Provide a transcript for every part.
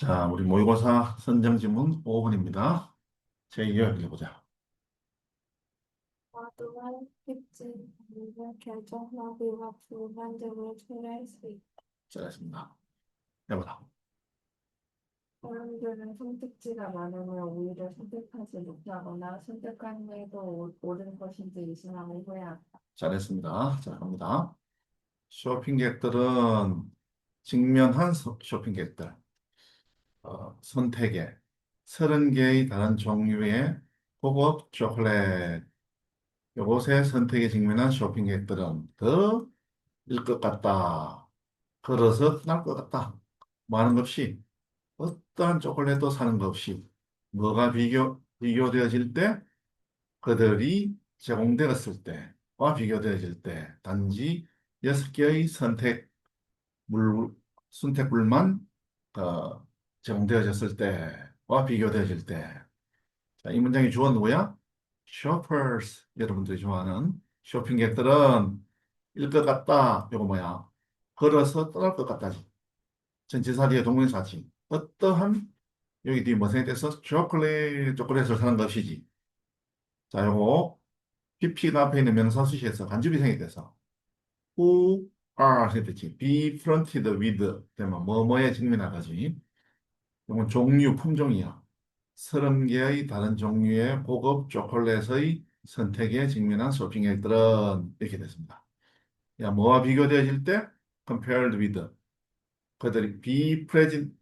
자, 우리 모의고사 선정지문 5번입니다. 제2열 해보자. 과도한 특징, 아니면 결정마비와 불만족을 초래할 수 있다. 잘했습니다. 해보자. 사람들은 선택지가 많으면 오히려 선택하지 못하거나 선택한 후에도 옳은 것인지 의심하고 후회한다. 잘했습니다. 자, 갑니다. 쇼핑객들은 직면한 쇼핑객들, 선택에 30개의 다른 종류의 고급 초콜릿, 요것의 선택에 직면한 쇼핑객들은 더 일 것 같다. 걸어서 끝날 것 같다. 많은 것 없이 어떠한 초콜릿도 사는 것 없이 뭐가 비교되어질 때 그들이 제공되었을 때와 비교되어질 때 단지 6개의 선택물만 제공되어졌을 때와 비교되어질 때. 자, 이 문장의 주어 누구야? shoppers. 여러분들이 좋아하는 쇼핑객들은 일 것 같다. 이거 뭐야? 걸어서 떠날 것 같다지. 전치사 뒤에 동명사지. 어떠한 여기 뒤에 뭐생에 대해서 초콜릿을 사는 것이지. 자, 요거 PP가 앞에 있는 명사 수시에서 간접이 생략돼서 who are 했듯이 be fronted with 되면 뭐뭐에 직면하다지. 이건 종류, 품종이야. 30개의 다른 종류의 고급 초콜릿의 선택에 직면한 쇼핑객들은 이렇게 됐습니다. 야, 뭐와 비교되어질 때 compared with 그들이 be present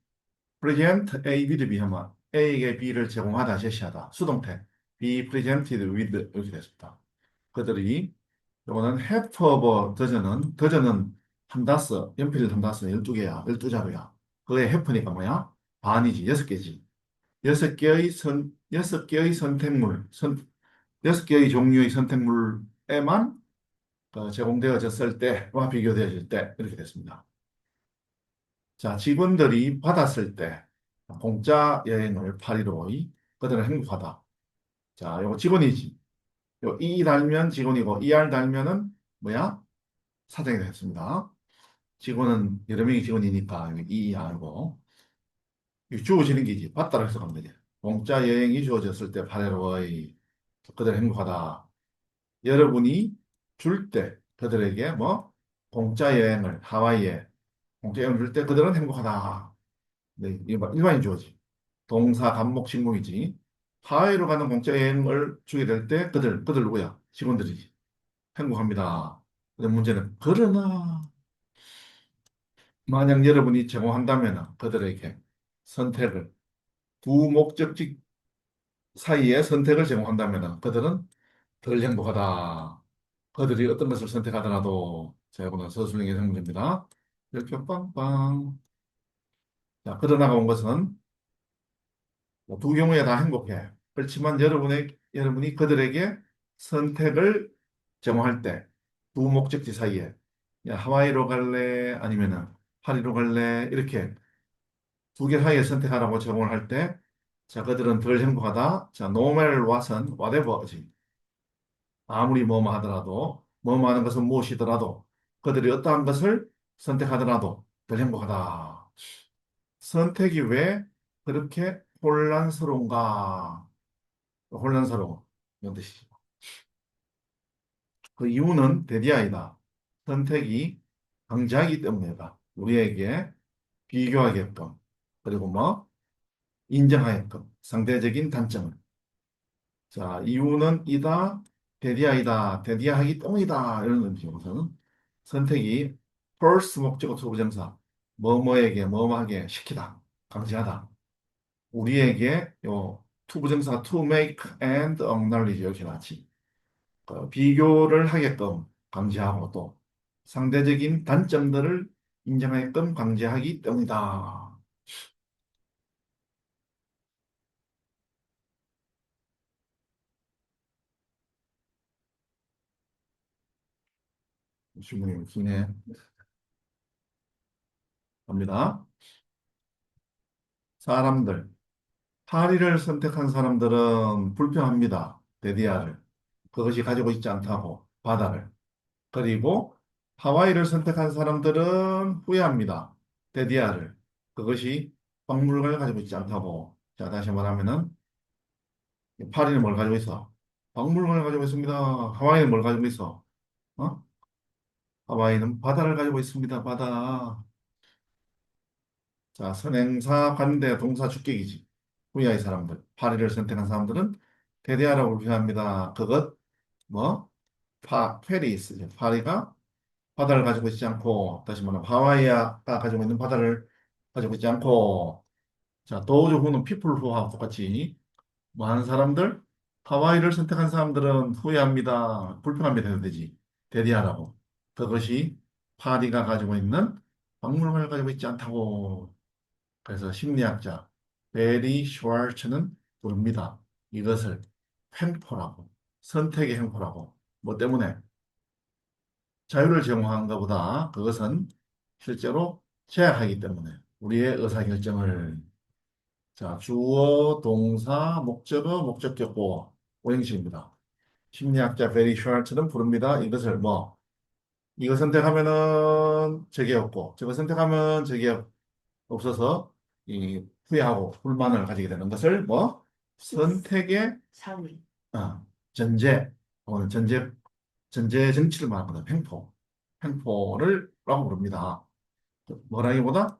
A, B를 비하면 A에게 B를 제공하다, 제시하다. 수동태 be presented with 이렇게 됐습니다. 그들이 요거는 half of 더전은 한다스, 연필 한다스 12개야, 12자루야. 그게 half니까 뭐야? 반이지, 6개지. 6개의 여섯 개의 종류의 선택물에만 제공되어졌을 때와 비교되어질 때 이렇게 됐습니다. 자, 직원들이 받았을 때 공짜 여행을 815의 그들은 행복하다. 자, 요거 직원이지. 요 E 달면 직원이고 ER 달면은 뭐야? 사장이 되겠습니다. 직원은 여러 명이 직원이니까 여기 ER고 주어지는 게지. 받다라 해석하면 되지. 공짜 여행이 주어졌을 때 815의 그들은 행복하다. 여러분이 줄 때 그들에게 뭐 공짜 여행을 하와이에 공짜 여행을 줄 때 그들은 행복하다. 네, 일반인 주어지. 동사 간목 식목이지. 하와이로 가는 공짜 여행을 주게 될 때 그들 누구야? 직원들이지. 행복합니다. 근데 문제는 그러나 만약 여러분이 제공한다면 그들에게 선택을 두 목적지 사이에 선택을 제공한다면 그들은 덜 행복하다. 그들이 어떤 것을 선택하더라도 자, 이거는 서술형의 성문입니다. 이렇게 빵빵. 자, 그러나가 온 것은 뭐두 경우에 다 행복해. 그렇지만 여러분이 그들에게 선택을 제공할 때 두 목적지 사이에 야, 하와이로 갈래? 아니면은 파리로 갈래? 이렇게 두 개 사이에 선택하라고 제공을 할 때, 자, 그들은 덜 행복하다. 자, no matter what은 whatever지. 아무리 뭐뭐 하더라도, 뭐뭐 하는 것은 무엇이더라도, 그들이 어떠한 것을 선택하더라도 덜 행복하다. 선택이 왜 그렇게 혼란스러운가? 혼란스러워. 이런 뜻이죠. 그 이유는 대디아이다. 선택이 강제하기 때문이다. 우리에게 비교하게끔, 그리고 뭐, 인정하게끔, 상대적인 단점을. 자, 이유는 이다, 대디아이다, 대디아하기 때문이다. 이런 의미로서는 선택이 first 목적어 투부정사, 뭐뭐에게, 뭐뭐하게 시키다, 강제하다. 우리에게 요 투부정사가 to make and acknowledge 이렇게 나지. 비교를 하게끔 강제하고 또 상대적인 단점들을 인정하게끔 강제하기 때문이다. 질문이 기네. 갑니다. 사람들. 파리를 선택한 사람들은 불평합니다. 데디아를. 그것이 가지고 있지 않다고, 바다를. 그리고 하와이를 선택한 사람들은 후회합니다. 데디아를. 그것이 박물관을 가지고 있지 않다고. 자, 다시 말하면은 파리는 뭘 가지고 있어? 박물관을 가지고 있습니다. 하와이는 뭘 가지고 있어? 어? 하와이는 바다를 가지고 있습니다. 바다. 자, 선행사, 관대, 동사, 주격이지. 후야의 사람들, 파리를 선택한 사람들은 대대하라고 표현합니다. 그것, 뭐, 페리스, 파리가 바다를 가지고 있지 않고, 다시 말하면 하와이가 가지고 있는 바다를 가지고 있지 않고, 자, 도우주 후는 people who하고 똑같이, 많은 사람들, 하와이를 선택한 사람들은 후회합니다. 불편합니다. 해도 되지. 대대하라고. 그것이 파리가 가지고 있는 박물관을 가지고 있지 않다고. 그래서 심리학자 베리 슈왈츠는 부릅니다. 이것을 횡포라고, 선택의 횡포라고. 뭐 때문에? 자유를 제공한 것보다 그것은 실제로 제약하기 때문에 우리의 의사결정을. 자, 주어, 동사, 목적어, 목적격보, 오형식입니다. 심리학자 베리 슈왈츠는 부릅니다. 이것을 뭐, 이거 선택하면은 저게 없고, 저거 선택하면 저게 없어서 이 후회하고 불만을 가지게 되는 것을 뭐 선택의 상위. 전제 혹은 전제 정치를 말하거든. 횡포를 라고 부릅니다. 뭐라기보다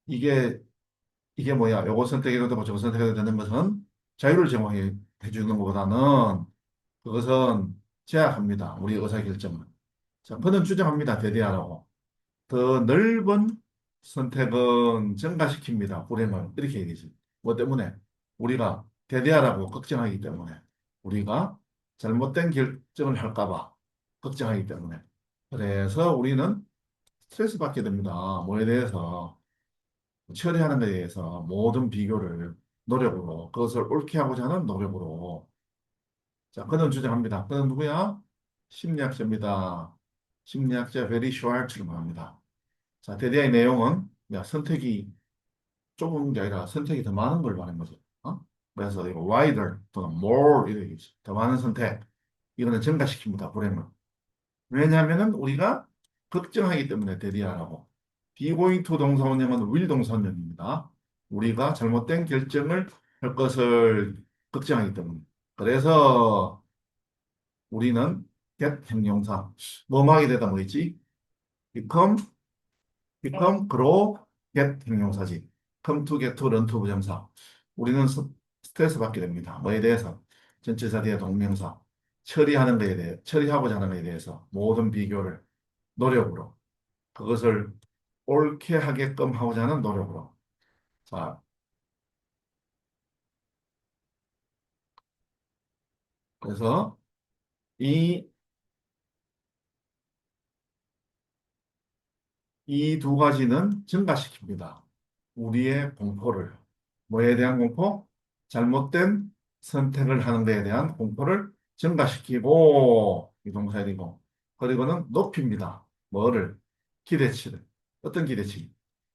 이게 이게 뭐야? 요거 선택해도 되고 저거 선택해도 되는 것은 자유를 제공해 주는 것보다는 그것은 제약합니다. 우리 의사결정을. 자, 그는 주장합니다. 대대하라고. 더 넓은 선택은 증가시킵니다. 불행을. 이렇게 얘기지. 뭐 때문에? 우리가 대대하라고 걱정하기 때문에. 우리가 잘못된 결정을 할까 봐 걱정하기 때문에. 그래서 우리는 스트레스 받게 됩니다. 뭐에 대해서. 처리하는 데에 대해서 모든 비교를 노력으로, 그것을 옳게 하고자 하는 노력으로. 자, 그는 주장합니다. 그는 누구야? 심리학자입니다. 심리학자 베리 슈왈츠를 말합니다. 자, 대대의 내용은 야, 선택이 좁은 게 아니라 선택이 더 많은 걸 말하는 거죠. 어? 그래서 이거 wider 또는 more 이렇게 얘기하죠. 더 많은 선택. 이거는 증가시킵니다. 불행을. 왜냐하면은 우리가 걱정하기 때문에 대리하라고. be going to 동사원형은 will 동사원형입니다. 우리가 잘못된 결정을 할 것을 걱정하기 때문에. 그래서 우리는 get 형용사. 뭐뭐 하게 되다 뭐겠지? become grow, get 형용사지. come to, get to, run to 부정사. 우리는 스트레스 받게 됩니다. 뭐에 대해서? 전치사 뒤에 동명사. 처리하는 것에 대해, 처리하고자 하는 것에 대해서 모든 비교를 노력으로, 그것을 옳게 하게끔 하고자 하는 노력으로. 자, 그래서 이, 이 두 가지는 증가시킵니다. 우리의 공포를. 뭐에 대한 공포? 잘못된 선택을 하는 데에 대한 공포를 증가시키고, 이 동사이고, 그리고는 높입니다. 뭐를? 기대치를. 어떤 기대치?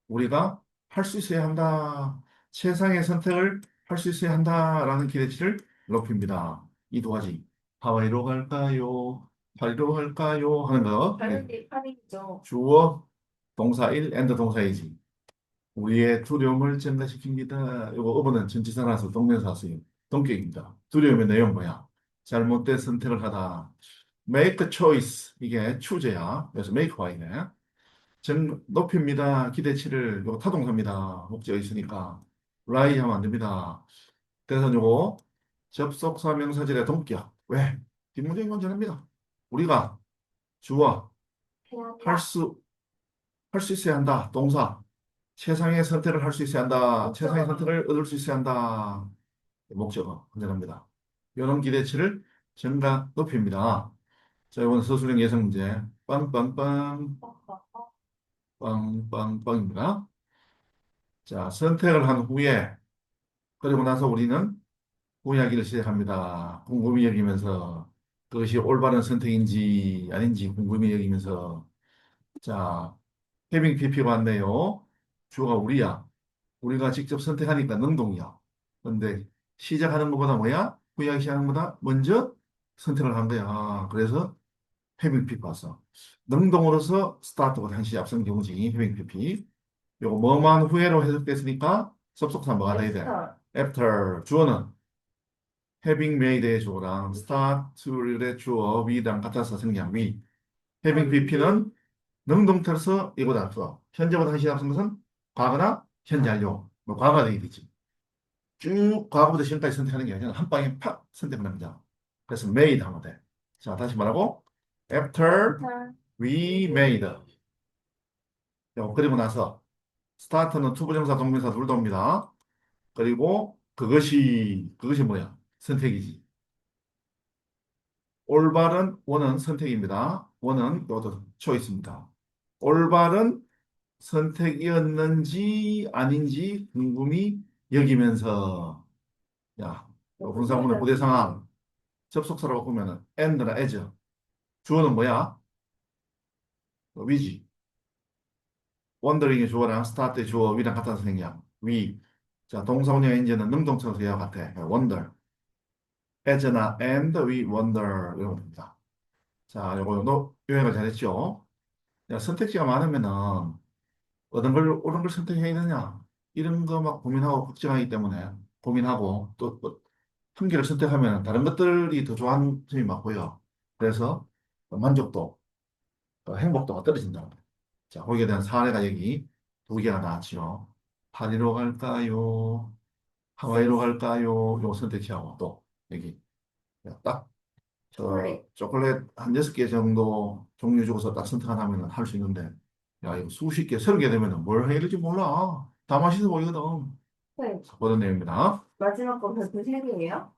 우리가 할 수 있어야 한다. 최상의 선택을 할 수 있어야 한다라는 기대치를 높입니다. 이 두 가지. 하와이로 갈까요? 파리로 갈까요? 하는 거. 당연히 파리죠. 주어, 동사 1, and 동사이지. 우리의 두려움을 증가시킵니다. 이거 어부는 전치사라서 동명사 쓰임. 동격입니다. 두려움의 내용 뭐야? 잘못된 선택을 하다. make a choice. 이게 추제야. 그래서 make y네. 높입니다. 기대치를. 이거 타동사입니다. 목적이 있으니까. lie 하면 안 됩니다. 그래서 이거 접속사 명사절의 동격. 왜? 뒷문장이 건전합니다. 우리가 주어 해야 할 한다. 수, 할 수 있어야 한다. 동사. 최상의 선택을 할 수 있어야 한다. 최상의 목적어는 선택을 얻을 수 있어야 한다. 목적어, 건전합니다. 이런 기대치를 증가 높입니다. 자, 이번 서술형 예성 문제. 빵빵빵, 빵빵빵입니다. 자, 선택을 한 후에, 그리고 나서 우리는 후이야기를 시작합니다. 궁금히 여기면서 그것이 올바른 선택인지 아닌지 궁금히 여기면서. 자, 해빙 PP가 왔네요. 주어가 우리야. 우리가 직접 선택하니까 능동이야. 근데 시작하는 것보다 뭐야? 후이야기 시작하는 것보다 먼저 선택을 한 거야. 그래서 해빙 PP 왔어. 능동으로서 스타트가 당시 앞선 경우지. 해빙 PP. 요거 뭐만 후에로 해석됐으니까 접속사 뭐가 돼야 돼? After. after. 주어는 having made의 주어랑 start의 주어 we랑 같아서 생략 we. having pp는 능동태로서 이거다 앞서. 현재보다 한시 앞선 것은 과거나 현재 완료. 뭐 과거가 되게 되지. 쭉 과거부터 지금까지 선택하는 게 아니라 한 방에 팍 선택을 합니다. 그래서 made 하면 돼. 자, 다시 말하고 after After. we made. 그리고 나서 start는 투부정사 동명사 둘 다 옵니다. 그리고 그것이 뭐야? 선택이지. 올바른 원은 선택입니다. 원은 이것도 초이스입니다. 올바른 선택이었는지 아닌지 궁금히 여기면서 야, 분사문의 부대 상황 접속사로 바꾸면은 and나 as 주어는 뭐야? 위지. wondering의 주어랑 start의 주어 위랑 같은 생략 위. 자, 동사원형 en제는 능동태로서 이와 같아. wonder. as나 and we wonder 이런 겁니다. 자, 요거 요약을 잘했죠? 야, 선택지가 많으면은 어떤 걸 선택해야 되냐? 이런 거 막 고민하고 걱정하기 때문에 고민하고 한 개를 선택하면 다른 것들이 더 좋아하는 점이 많고요. 그래서 만족도, 행복도가 떨어진다. 자, 거기에 대한 사례가 여기 두 개가 나왔죠. 파리로 갈까요? 하와이로 갈까요? 요 선택지하고 또 여기 딱 저 초콜릿. 초콜릿 한 6개 정도 종류 주고서 딱 선택 하면 할 수 있는데 야 이거 수십 개, 30개 되면 뭘 해야 될지 몰라. 다 맛있어 보이거든. 네. 그런 내용입니다. 마지막 거 별표 3개예요?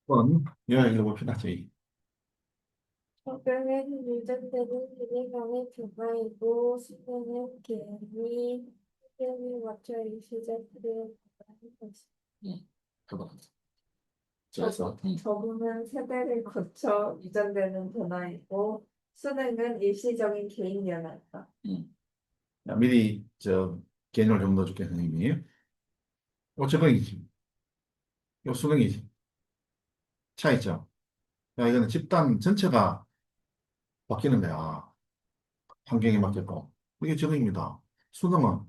한번 이야기 해봅시다. 저희. 학교는 유전되는 기능형의 결과이고 수능은 개인이 학교에 맞춰 일시적으로 하는 것이. 해봐. 그래서 적응은 세대를 거쳐 유전되는 변화이고 수능은 일시적인 개인 변화다. 야, 미리 개념을 좀 넣어줄게 선생님이. 요 적응이지. 요 수능이지. 차이죠. 야 이거는 집단 전체가 바뀌는 거야. 환경에 맞게끔. 이게 적응입니다. 수능은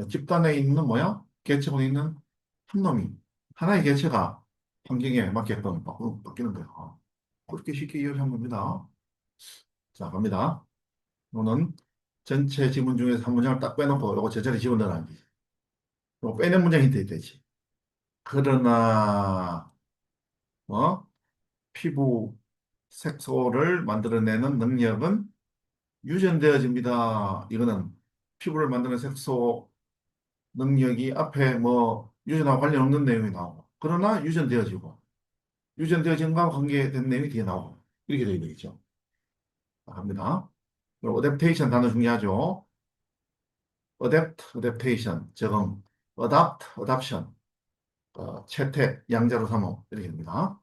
집단에 있는 뭐야? 개체군에 있는 한 놈이 하나의 개체가 환경에 맞게끔 바뀌는 거야. 그렇게 쉽게 이해하는 겁니다. 자, 갑니다. 이거는 전체 지문 중에서 한 문장을 딱 빼놓고 이거 제자리 집어넣으라는 거지. 이거 빼낸 문장 힌트 되지. 그러나 피부 색소를 만들어내는 능력은 유전되어집니다. 이거는 피부를 만드는 색소 능력이 앞에 유전하고 관련 없는 내용이 나오고 그러나 유전되어지고 유전되어진과 관계된 내용이 뒤에 나오고 이렇게 되어 있죠. 자, 갑니다. 그리고 어댑테이션 단어 중요하죠. 어댑트, 어댑테이션, 적응, 어답트, 어답션, 채택, 양자로 삼어 이렇게 됩니다.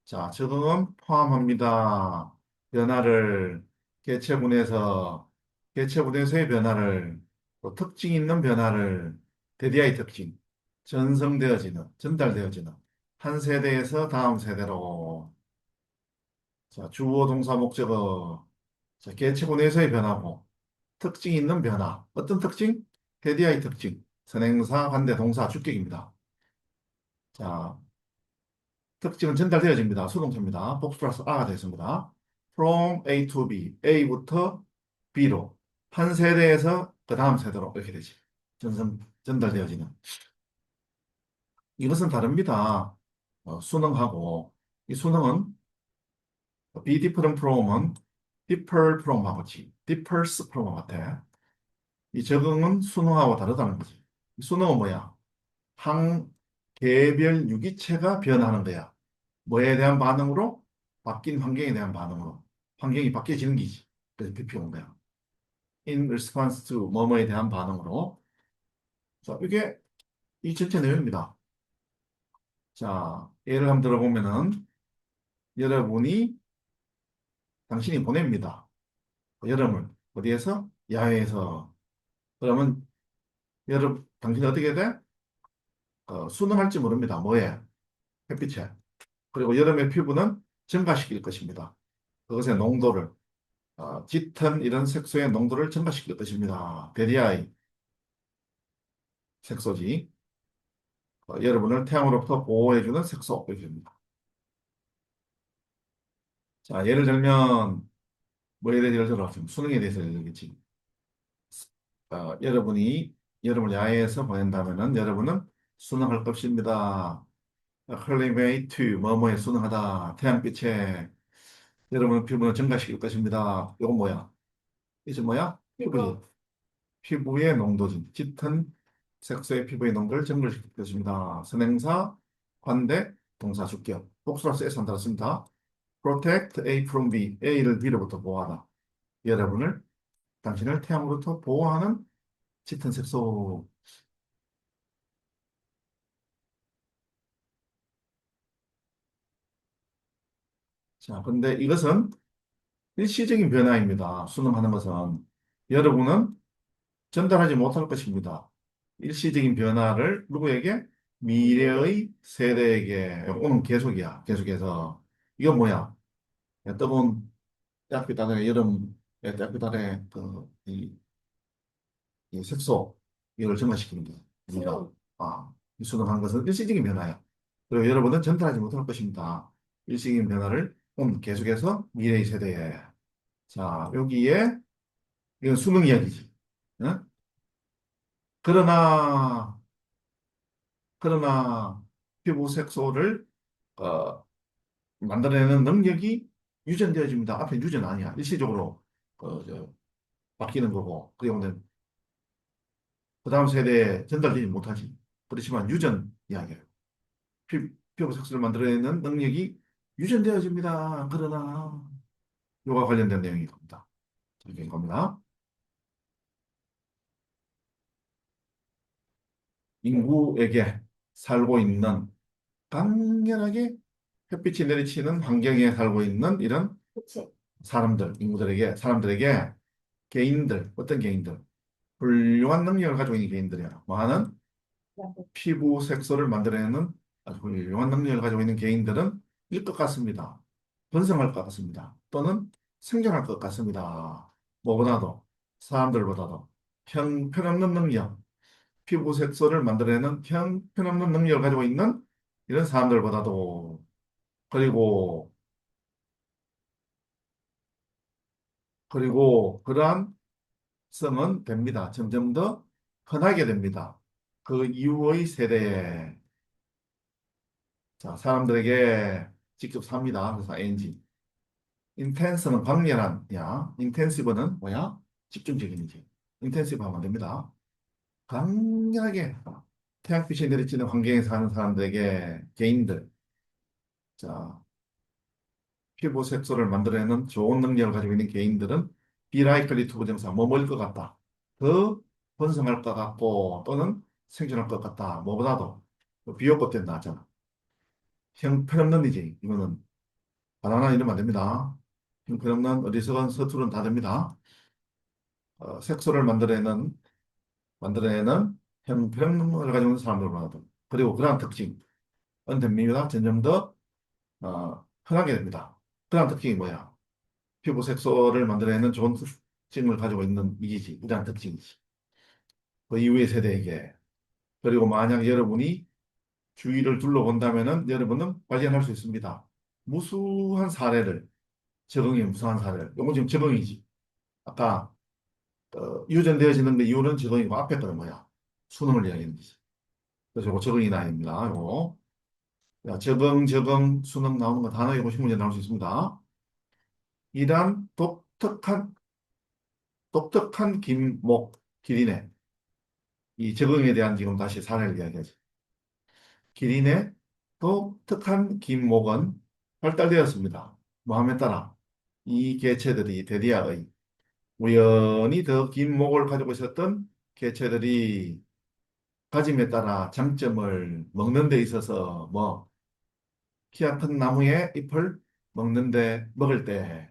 자, 적응은 포함합니다. 변화를 개체군에서 개체군에서의 변화를 또 특징 있는 변화를 대디아의 특징 전성되어지는 전달되어지는 한 세대에서 다음 세대로 자, 주어 동사 목적어 자, 개체군에서의 변화고 특징 있는 변화 어떤 특징? 대디아의 특징 선행사 관대 동사 주격입니다. 자, 특징은 전달되어집니다. 수동태입니다. 복수 플러스 R가 되겠습니다. From A to B, A부터 B로 한 세대에서 그 다음 세대로 이렇게 되지. 전달되어지는. 이것은 다릅니다. 수능하고 이 수능은 be different from은 differ from하고 같이 differs from하고 같아. 이 적응은 수능하고 다르다는 거지. 이 수능은 뭐야? 한 개별 유기체가 변하는 거야. 뭐에 대한 반응으로? 바뀐 환경에 대한 반응으로. 환경이 바뀌어지는 기지. 그래서 PPO인 거야. In response to 뭐뭐에 대한 반응으로. 자, 이게 이 전체 내용입니다. 자, 예를 한번 들어보면은 여러분이 당신이 보냅니다. 여름을 어디에서? 야외에서. 그러면 당신이 어떻게 돼? 수능할지 모릅니다. 뭐에? 햇빛에. 그리고 여름의 피부는 증가시킬 것입니다. 그것의 농도를. 짙은 이런 색소의 농도를 증가시킬 것입니다. 베리아의 색소지. 여러분을 태양으로부터 보호해주는 색소. 이렇게 됩니다. 자, 예를 들면, 뭐에 대해서 예를 들어, 지금 수능에 대해서 예를 들겠지. 여러분이 여름을 야외에서 보낸다면은 여러분은 수능할 것입니다. 클리메이트, 뭐뭐에 수능하다. 태양빛에 여러분 피부는 증가시킬 것입니다. 이건 뭐야? 이게 뭐야? 피부지. 이거 피부의 농도지. 짙은 색소의 피부의 농도를 증가시킬 것입니다. 선행사, 관대, 동사, 주격. 복수라서 S 안 달았습니다. Protect A from B. A를 B로부터 보호하다. 여러분을, 당신을 태양으로부터 보호하는 짙은 색소. 자, 근데 이것은 일시적인 변화입니다. 수능하는 것은. 여러분은 전달하지 못할 것입니다. 일시적인 변화를 누구에게? 미래의 세대에게. 오늘 계속이야. 계속해서. 이건 뭐야? 뜨거운 대학교 달에 여름, 대학교 달에 이 색소, 이걸 증가시키는 게 우리가, 수능 이 수능하는 것은 일시적인 변화야. 그리고 여러분은 전달하지 못할 것입니다. 일시적인 변화를 계속해서 미래의 세대에. 자, 여기에, 이건 수능 이야기지. 응? 그러나, 그러나 피부 색소를 어, 만들어내는 능력이 유전되어집니다. 앞에 유전 아니야. 일시적으로 바뀌는 거고. 그리고 그 다음 세대에 전달되지 못하지. 그렇지만 유전 이야기예요. 피부 색소를 만들어내는 능력이 유전되어집니다. 그러나 요가 관련된 내용이 겁니다. 이게 겁니다. 인구에게 살고 있는 강렬하게 햇빛이 내리치는 환경에 살고 있는 이런 그치 사람들에게, 개인들, 어떤 개인들, 훌륭한 능력을 가지고 있는 개인들이야. 뭐하는 피부 색소를 만들어내는 아주 훌륭한 능력을 가지고 있는 개인들은 일 것 같습니다. 번성할 것 같습니다. 또는 생존할 것 같습니다. 뭐보다도, 사람들보다도 형편없는 능력, 피부 색소를 만들어내는 형편없는 능력을 가지고 있는 이런 사람들보다도, 그리고 그러한 성은 됩니다. 점점 더 흔하게 됩니다. 그 이후의 세대에, 자, 사람들에게 직접 삽니다. 그래서 ing. 인텐스는 강렬한, 야, 인텐시브는 뭐야? 집중적인이지. 인텐시브 하면 안 됩니다. 강렬하게 태양빛이 내리치는 환경에 사는 사람들에게, 개인들, 자, 피부 색소를 만들어내는 좋은 능력을 가지고 있는 개인들은 비라이클리 투부 증상, 뭐뭐일 것 같다. 더 번성할 것 같고, 또는 생존할 것 같다. 뭐보다도 비교급 된다 하잖아. 형편없는 이지. 이거는 바나나 이러면 안 됩니다. 형편없는 어리석은 서투른 다 됩니다. 색소를 만들어내는 형편없는 걸 가지고 있는 사람들보다도. 그리고 그러한 특징은 됩니다. 점점 더 흔하게 됩니다. 그러한 특징이 뭐야? 피부 색소를 만들어내는 좋은 특징을 가지고 있는 이기지. 이러한 특징이지. 그 이후의 세대에게. 그리고 만약 여러분이 주위를 둘러본다면은 여러분은 발견할 수 있습니다. 무수한 사례를, 적응이 무수한 사례를. 이건 지금 적응이지. 아까 유전되어지는 그 이유는 적응이고 앞에 거는 뭐야? 수능을 이야기하는 거지. 그래서 이거 적응이 나입니다. 이거. 자, 적응, 수능 나오는 거 단어에 보시면 문제 나올 수 있습니다. 이러한 독특한 기린의 이 적응에 대한 지금 다시 사례를 이야기하지. 기린의 독특한 김목은 발달되었습니다. 뭐함에 따라 이 개체들이 대디아의 우연히 더 긴 목을 가지고 있었던 개체들이 가짐에 따라 장점을 먹는 데 있어서 키가 큰 나무의 잎을 먹을 때,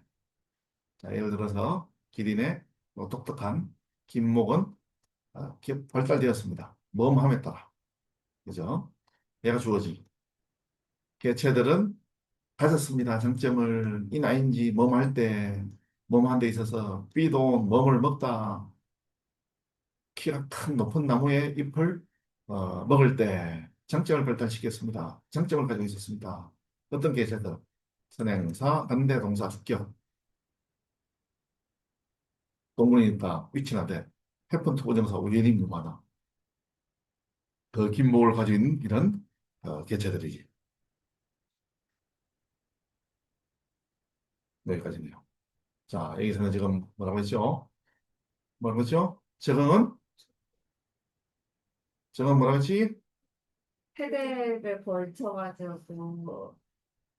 자, 예를 들어서 기린의 독특한 김목은 발달되었습니다. 뭐뭐함에 따라. 그죠? 얘가 주어지. 개체들은 가졌습니다. 장점을 이 나이인지 뭐뭐 할 때. 뭐뭐 데 있어서 B도 뭐를 먹다. 키가 큰 높은 나무의 잎을 먹을 때 장점을 발달시켰습니다. 장점을 가지고 있었습니다. 어떤 계제들? 선행사, 관대동사, 주격. 동물이니까 위치나 돼. 해픈 투부정사 우연히 무마다. 그 긴목을 가지고 있는 이런 개체들이지. 여기까지네요. 자, 여기서는 지금 뭐라고 했죠? 뭐라고 했죠? 적응은 뭐라고 했지? 세대를 걸쳐가지고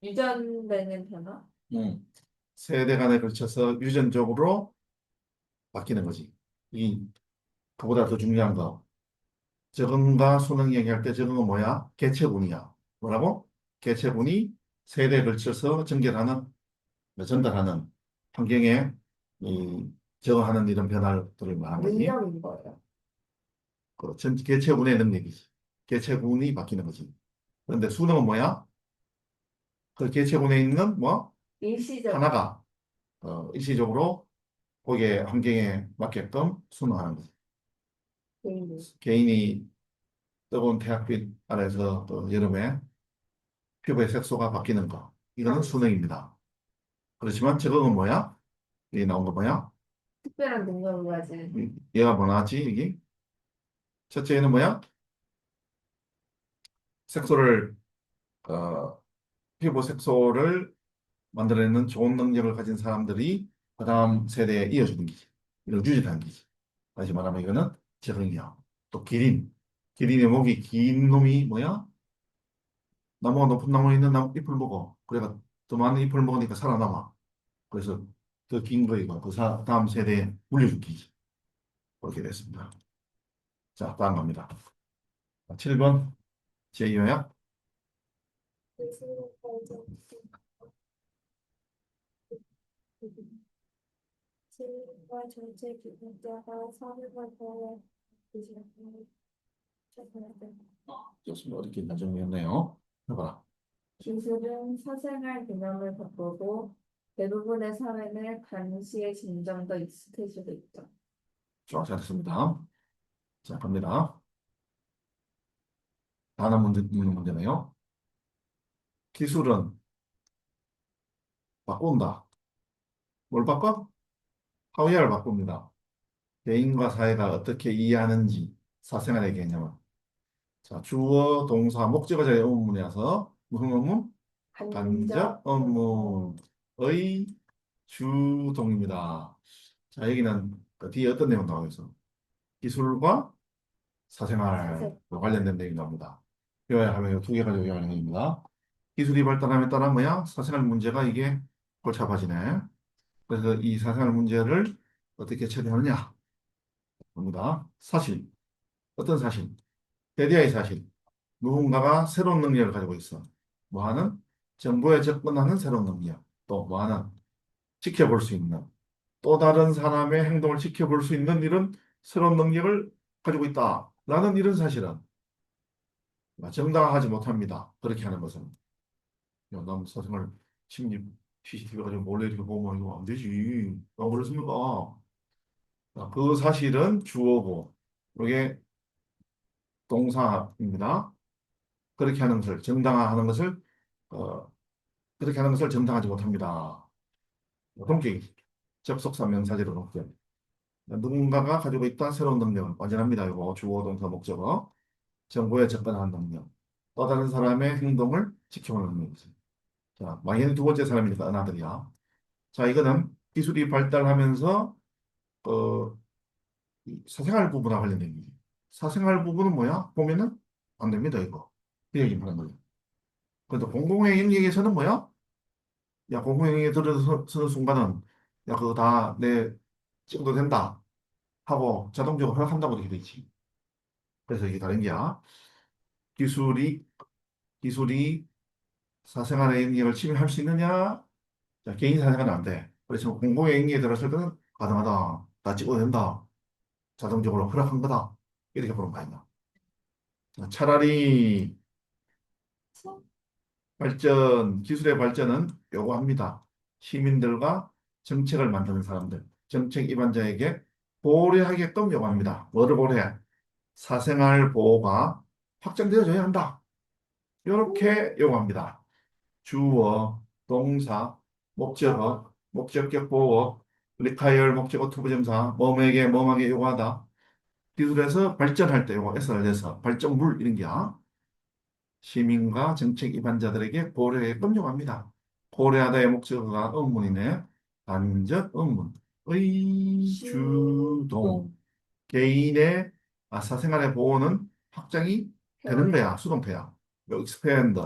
유전되는 변화? 음, 세대 간에 걸쳐서 유전적으로 바뀌는 거지. 이, 그보다 더 중요한 거. 적응과 수능 얘기할 때 적응은 뭐야? 개체군이야. 뭐라고? 개체군이 세대에 걸쳐서 전달하는 환경에 이, 적응하는 이런 변화들을 말하는 거지. 능력인 거예요. 개체군의 능력이지. 개체군이 바뀌는 거지. 그런데 수능은 뭐야? 그 개체군에 있는 뭐 일시적, 하나가 일시적으로 거기에 환경에 맞게끔 순응하는 거지. 개인이. 개인이 뜨거운 태양빛 아래서 또 여름에 피부의 색소가 바뀌는 거. 이거는 수능입니다. 그렇지만 적응은 뭐야? 여기 나온 거 뭐야? 특별한 능력을 가진 얘가 뭐 나왔지? 여기? 첫째는 뭐야? 색소를, 어, 피부 색소를 만들어내는 좋은 능력을 가진 사람들이 그 다음 세대에 이어주는 기지. 이걸 유지하는 기지. 다시 말하면 이거는 적응이야. 또 기린. 기린의 목이 긴 놈이 뭐야? 나무가 높은 나무에 있는 나무 잎을 먹어. 그래가 더 많은 잎을 먹으니까 살아남아. 그래서 더 긴 거이고 그 다음 세대에 물려줄 기지. 그렇게 됐습니다. 자, 다음 갑니다. 7번 제2요약. 실과 전체 기준자가 사회가 더 좋습니다. 어렵게 나중이었네요. 해봐라. 기술은 사생활 개념을 바꾸고 대부분의 사회는 감시에 점점 더 익숙해지고 있죠. 좋아, 잘했습니다. 자, 갑니다. 단어 문제, 묻는 문제네요. 기술은 바꾼다. 뭘 바꿔? 사회를 바꿉니다. 개인과 사회가 어떻게 이해하는지 사생활의 개념을. 자, 주어, 동사, 목적어 자리 의문문이어서 무슨 의문? 간접 간접 업무, 의문의 주동입니다. 자, 여기는 그 뒤에 어떤 내용 나오고 있어? 기술과 사생활과 사생, 관련된 내용이 나옵니다. 요약하면 두 개 가지고 요약하는 내용입니다. 기술이 발달함에 따라 뭐야? 사생활 문제가 이게 골차봐지네. 그래서 이 사생활 문제를 어떻게 처리하느냐? 봅니다. 사실, 어떤 사실? 대디아의 사실. 누군가가 새로운 능력을 가지고 있어. 뭐하는? 정보에 접근하는 새로운 능력. 또 뭐하는? 지켜볼 수 있는. 또 다른 사람의 행동을 지켜볼 수 있는 이런 새로운 능력을 가지고 있다. 라는 이런 사실은 정당화하지 못합니다. 그렇게 하는 것은. 야, 남 사생활 침입 CCTV 가지고 몰래 이렇게 보면 이거 안 되지. 안 그렇습니까? 자, 그 사실은 주어고, 이게 동사입니다. 그렇게 하는 것을, 정당화하는 것을, 어, 그렇게 하는 것을 정당하지 못합니다. 동격이 접속사 명사제로 동격. 누군가가 가지고 있다 새로운 능력은 완전합니다. 이거 주어, 동사, 목적어. 정보에 접근하는 능력. 또 다른 사람의 행동을 지켜보는 능력이지. 자, 마이는 두 번째 사람이니까 은하들이야. 자, 이거는 기술이 발달하면서 어, 이 사생활 부분과 관련된 얘기. 사생활 부분은 뭐야? 보면은 안 됩니다, 이거. 그 얘기 하는 거예요. 근데 공공의 영역에서는 뭐야? 야, 공공영역에 들어서는 순간은 야, 그거 다 내 찍어도 된다 하고 자동적으로 허락한다고 이렇게 돼 있지. 그래서 이게 다른 게야. 기술이 기술이 사생활의 영역을 침해할 수 있느냐? 자, 개인 사생활은 안 돼. 그래서 공공의 영역에 들어설 때는 가능하다. 다 찍어도 된다. 자동적으로 허락한 거다. 이렇게 보는 거 아니야. 차라리 기술의 발전은 요구합니다. 시민들과 정책을 만드는 사람들, 정책 입안자에게 고려하게끔 요구합니다. 뭐를 고려해? 사생활 보호가 확장되어져야 한다. 이렇게 요구합니다. 주어, 동사, 목적어, 목적격 보어, require 목적어 투부정사, 뭐뭐에게 뭐뭐하게 요구하다. 기술에서 발전할 때 요거 S를 내서 발전물 이런 게야. 시민과 정책 입안자들에게 고려하게끔 요구합니다. 고려하다의 목적어가 의문이네. 간접 의문. 의, 주동. 주동 개인의 사생활의 보호는 확장이 되는 해오리 거야. 수동태야. 요 expand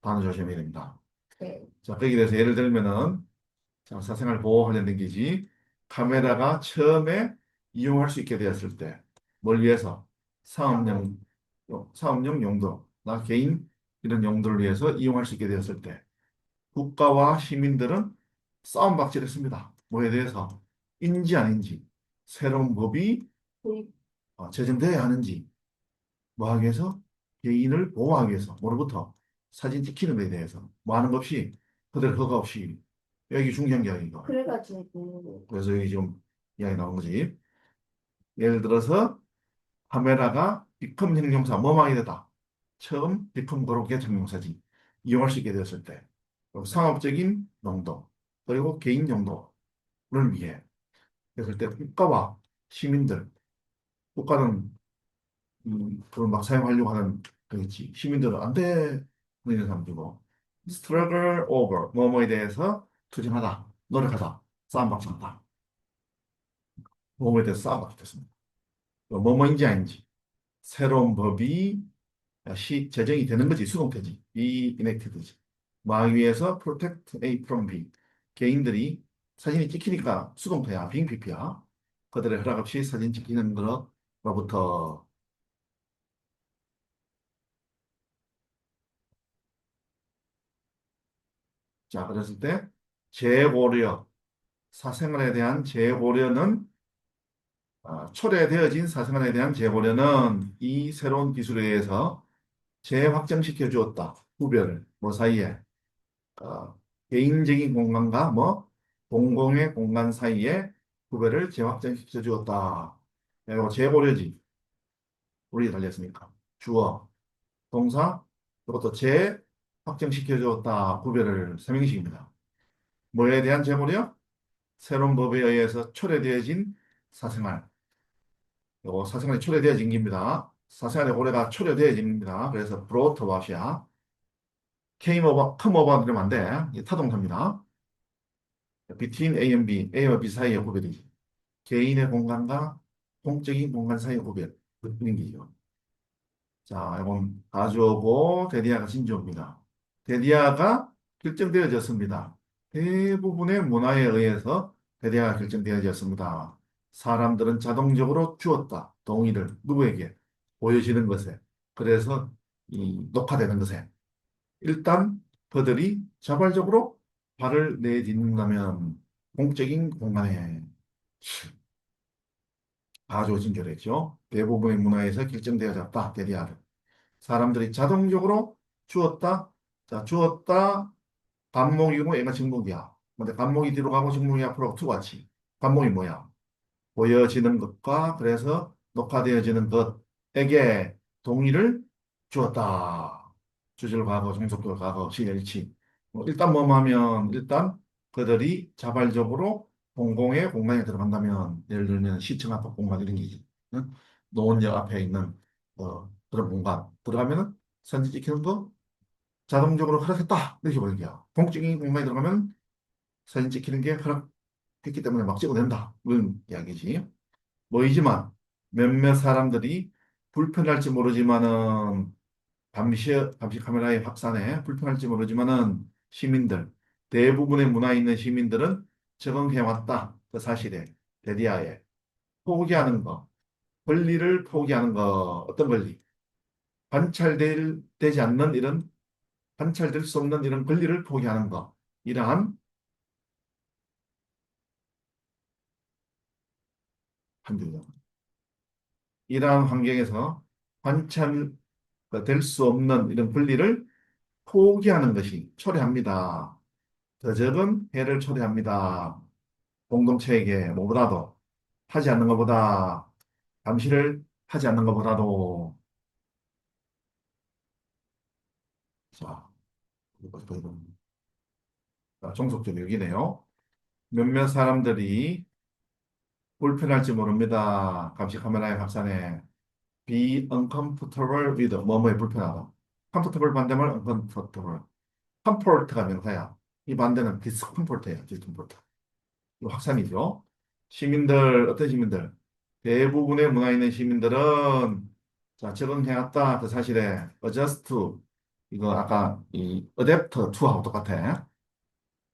단어 조심해야 됩니다. 네. 자, 거기에 대해서 예를 들면은 자, 사생활 보호 관련된 게지. 카메라가 처음에 이용할 수 있게 되었을 때, 뭘 위해서? 사업용, 사업용 용도, 나 개인 이런 용도를 위해서 이용할 수 있게 되었을 때, 국가와 시민들은 싸움박질했습니다. 뭐에 대해서? 인지 아닌지, 새로운 법이 도입 제정되어야 하는지, 뭐 하기 위해서? 개인을 보호하기 위해서, 뭐로부터? 사진 찍히는 것에 대해서, 뭐 하는 것 없이, 그들 허가 없이, 여기 중요한 게 아닌가. 그래가지고 그래서 여기 지금 이야기 나온 거지. 예를 들어서 카메라가 비컴 형용사 뭐뭐하게 되다. 처음 비컴 고로게 형용사지. 이용할 수 있게 되었을 때. 그리고 상업적인 용도, 그리고 개인 용도를 위해. 그랬을 때 국가와 시민들, 국가는 그걸 막 사용하려고 하는 거겠지. 시민들은 안 돼. 그런 사람들고. struggle over, 뭐뭐에 대해서 투쟁하다, 노력하다, 싸움박질한다. 뭐뭐에 대해서 싸움박질했습니다. 뭐뭐인지 아닌지. 새로운 법이 제정이 되는 거지, 수동태지. be enacted지. 막 위에서 protect A from B. 개인들이 사진이 찍히니까 수동태야, being PP야. 그들의 허락 없이 사진 찍히는 거로부터. 자, 그랬을 때 재고려, 사생활에 대한 재고려는 초래되어진 사생활에 대한 재고려는 이 새로운 기술에 의해서 재확정시켜 주었다. 구별을 뭐 사이에 개인적인 공간과 뭐 공공의 공간 사이에 구별을 재확정시켜 주었다. 이거 재고려지. 우리 달렸으니까. 주어, 동사, 이것도 재확정시켜 주었다. 구별을 설명식입니다. 뭐에 대한 재고려? 새로운 법에 의해서 초래되어진 사생활. 이거 사생활이 초래되어진 겁니다. 사생활의 고래가 초래되어집니다. 그래서 brought about이야. come about 이러면 안 돼. 이게 타동사입니다. between A and B, A와 B 사이의 구별이지. 개인의 공간과 공적인 공간 사이의 구별. 그런 게죠. 자, 이건 가주어고 데디아가 진주어입니다. 데디아가 결정되어졌습니다. 대부분의 문화에 의해서 데디아가 결정되어졌습니다. 사람들은 자동적으로 주었다. 동의를 누구에게? 보여지는 것에. 그래서 녹화되는 것에. 일단 그들이 자발적으로 발을 내딛는다면 공적인 공간에 가져진 결했죠. 대부분의 문화에서 결정되어졌다. 데리아를. 사람들이 자동적으로 주었다. 자, 주었다. 반목이고 얘가 증목이야. 근데 반목이 뒤로 가고 증목이 앞으로 투같이. 반목이 뭐야? 보여지는 것과 그래서 녹화되어지는 것에게 동의를 주었다. 주절 과거, 종속절 과거, 시일치. 일단 뭐뭐 하면 일단 그들이 자발적으로 공공의 공간에 들어간다면 예를 들면 시청 앞 공간 이런 게 응? 노원역 앞에 있는 그런 공간 들어가면은 사진 찍히는 거 자동적으로 허락했다 이렇게 보는 거야. 공적인 공간에 들어가면 사진 찍히는 게 허락했기 때문에 막 찍어낸다 이런 이야기지. 뭐이지만 몇몇 사람들이 불편할지 모르지만은 감시 카메라의 확산에 불편할지 모르지만은 시민들 대부분의 문화에 있는 시민들은 적응해 왔다 그 사실에 대디하에 포기하는 거 권리를 포기하는 거 어떤 권리 되지 않는 이런 관찰될 수 없는 이런 권리를 포기하는 거 이러한 환경 이러한 환경에서 관찰될 수 없는 이런 권리를 포기하는 것이 초래합니다. 더 적은 해를 초래합니다. 공동체에게 뭐보다도 하지 않는 것보다 감시를 하지 않는 것보다도 자, 종속적 여기네요. 몇몇 사람들이 불편할지 모릅니다. 감시 카메라의 확산에 be uncomfortable with 뭐뭐에 불편하다. comfortable 반대말 uncomfortable. comfort가 명사야. 이 반대는 discomfort예요. discomfort. 이 확산이죠. 시민들 어떤 시민들? 대부분의 문화에 있는 시민들은 자 적응해왔다 그 사실에 adjust to 이거 아까 이 adapt to하고 똑같아.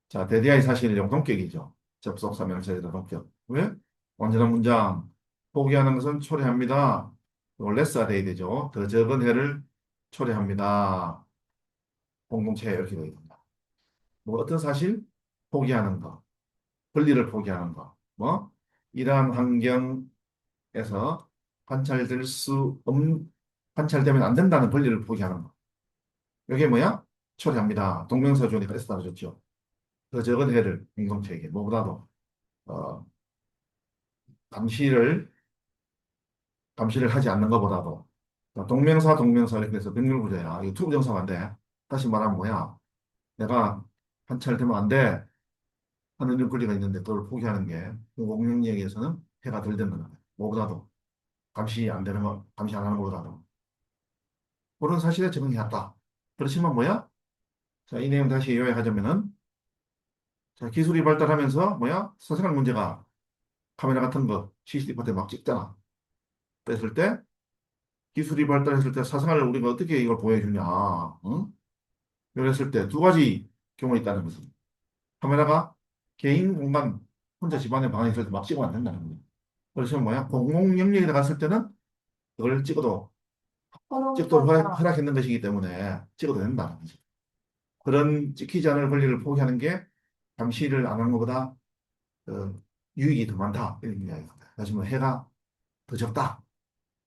자 대디아의 사실 용동격이죠. 접속사 명사에다 동격. 왜? 완전한 문장. 포기하는 것은 초래합니다. less가 돼야 되죠. 더 적은 해를 초래합니다. 공동체 이렇게 되어 있습니다. 뭐 어떤 사실? 포기하는 거. 권리를 포기하는 거. 뭐? 이러한 환경에서 관찰될 수 관찰되면 안 된다는 권리를 포기하는 거. 이게 뭐야? 초래합니다. 동명사 주어니까 S 따라줬죠. 더 적은 해를 공동체에게 뭐보다도 어, 감시를 감시를 하지 않는 것보다도 동명사 이렇게 해서 병렬구조야. 이거 투부정사가 안 돼. 다시 말하면 뭐야? 내가 관찰되면 안 돼. 하는 이런 권리가 있는데 그걸 포기하는 게 공명령에서는 해가 덜 되는 거야. 뭐보다도 감시 안 되는 거, 감시 안 하는 것보다도 그런 사실에 적응해왔다. 그렇지만 뭐야? 자, 이 내용 다시 요약하자면은 자, 기술이 발달하면서 뭐야? 사생활 문제가 카메라 같은 거 CCTV 같은 막 찍잖아. 그랬을 때 기술이 발달했을 때 사생활을 우리가 어떻게 이걸 보여주냐? 응? 그랬을 때 두 가지 경우가 있다는 거지. 카메라가 개인 공간 혼자 집안에 방에 있을 때 막 찍으면 안 된다는 거야. 그래서 뭐야? 공공 영역에 갔을 때는 그걸 찍도록 허용사가 허락했는 것이기 때문에 찍어도 된다는 거지. 그런 찍히지 않을 권리를 포기하는 게 감시를 안 하는 것보다 유익이 더 많다. 이런 이야기입니다. 다시 뭐 해가 더 적다.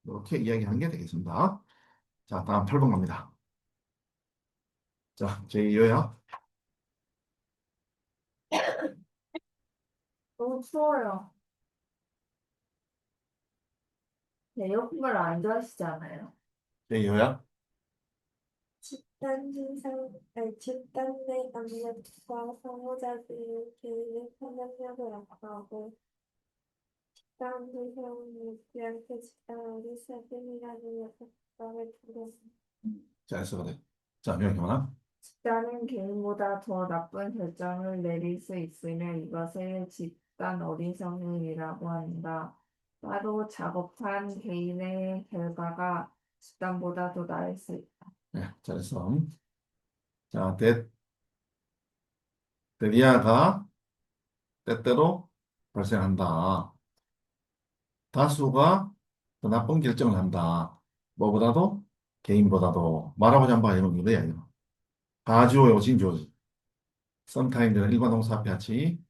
이렇게 이야기하는 게 되겠습니다. 자, 다음 8번 갑니다. 자, 제2요약. 너무 추워요. 에어컨을 안 좋아하시지 않아요? 제2요약. 집단 내 압력과 상호작용이 개인의 판단력을 악화하고 집단 구성이 우리한테 집단 어리석음이라는 역학을 두렸습니다. 자, 해석을 해. 자, 명희 하나. 집단은 개인보다 더 나쁜 결정을 내릴 수 있으며 이것을 집단 어리석음이라고 한다. 따로 작업한 개인의 결과가 집단보다 더 나을 수 있다. 네, 잘했어. 자, 데리아가 때때로 발생한다. 다수가 더 나쁜 결정을 한다. 뭐보다도 개인보다도 말하고자 한바 이런 거야. 이거. 가주어요, 진주어지. sometimes는 일반 동사 앞에 같이.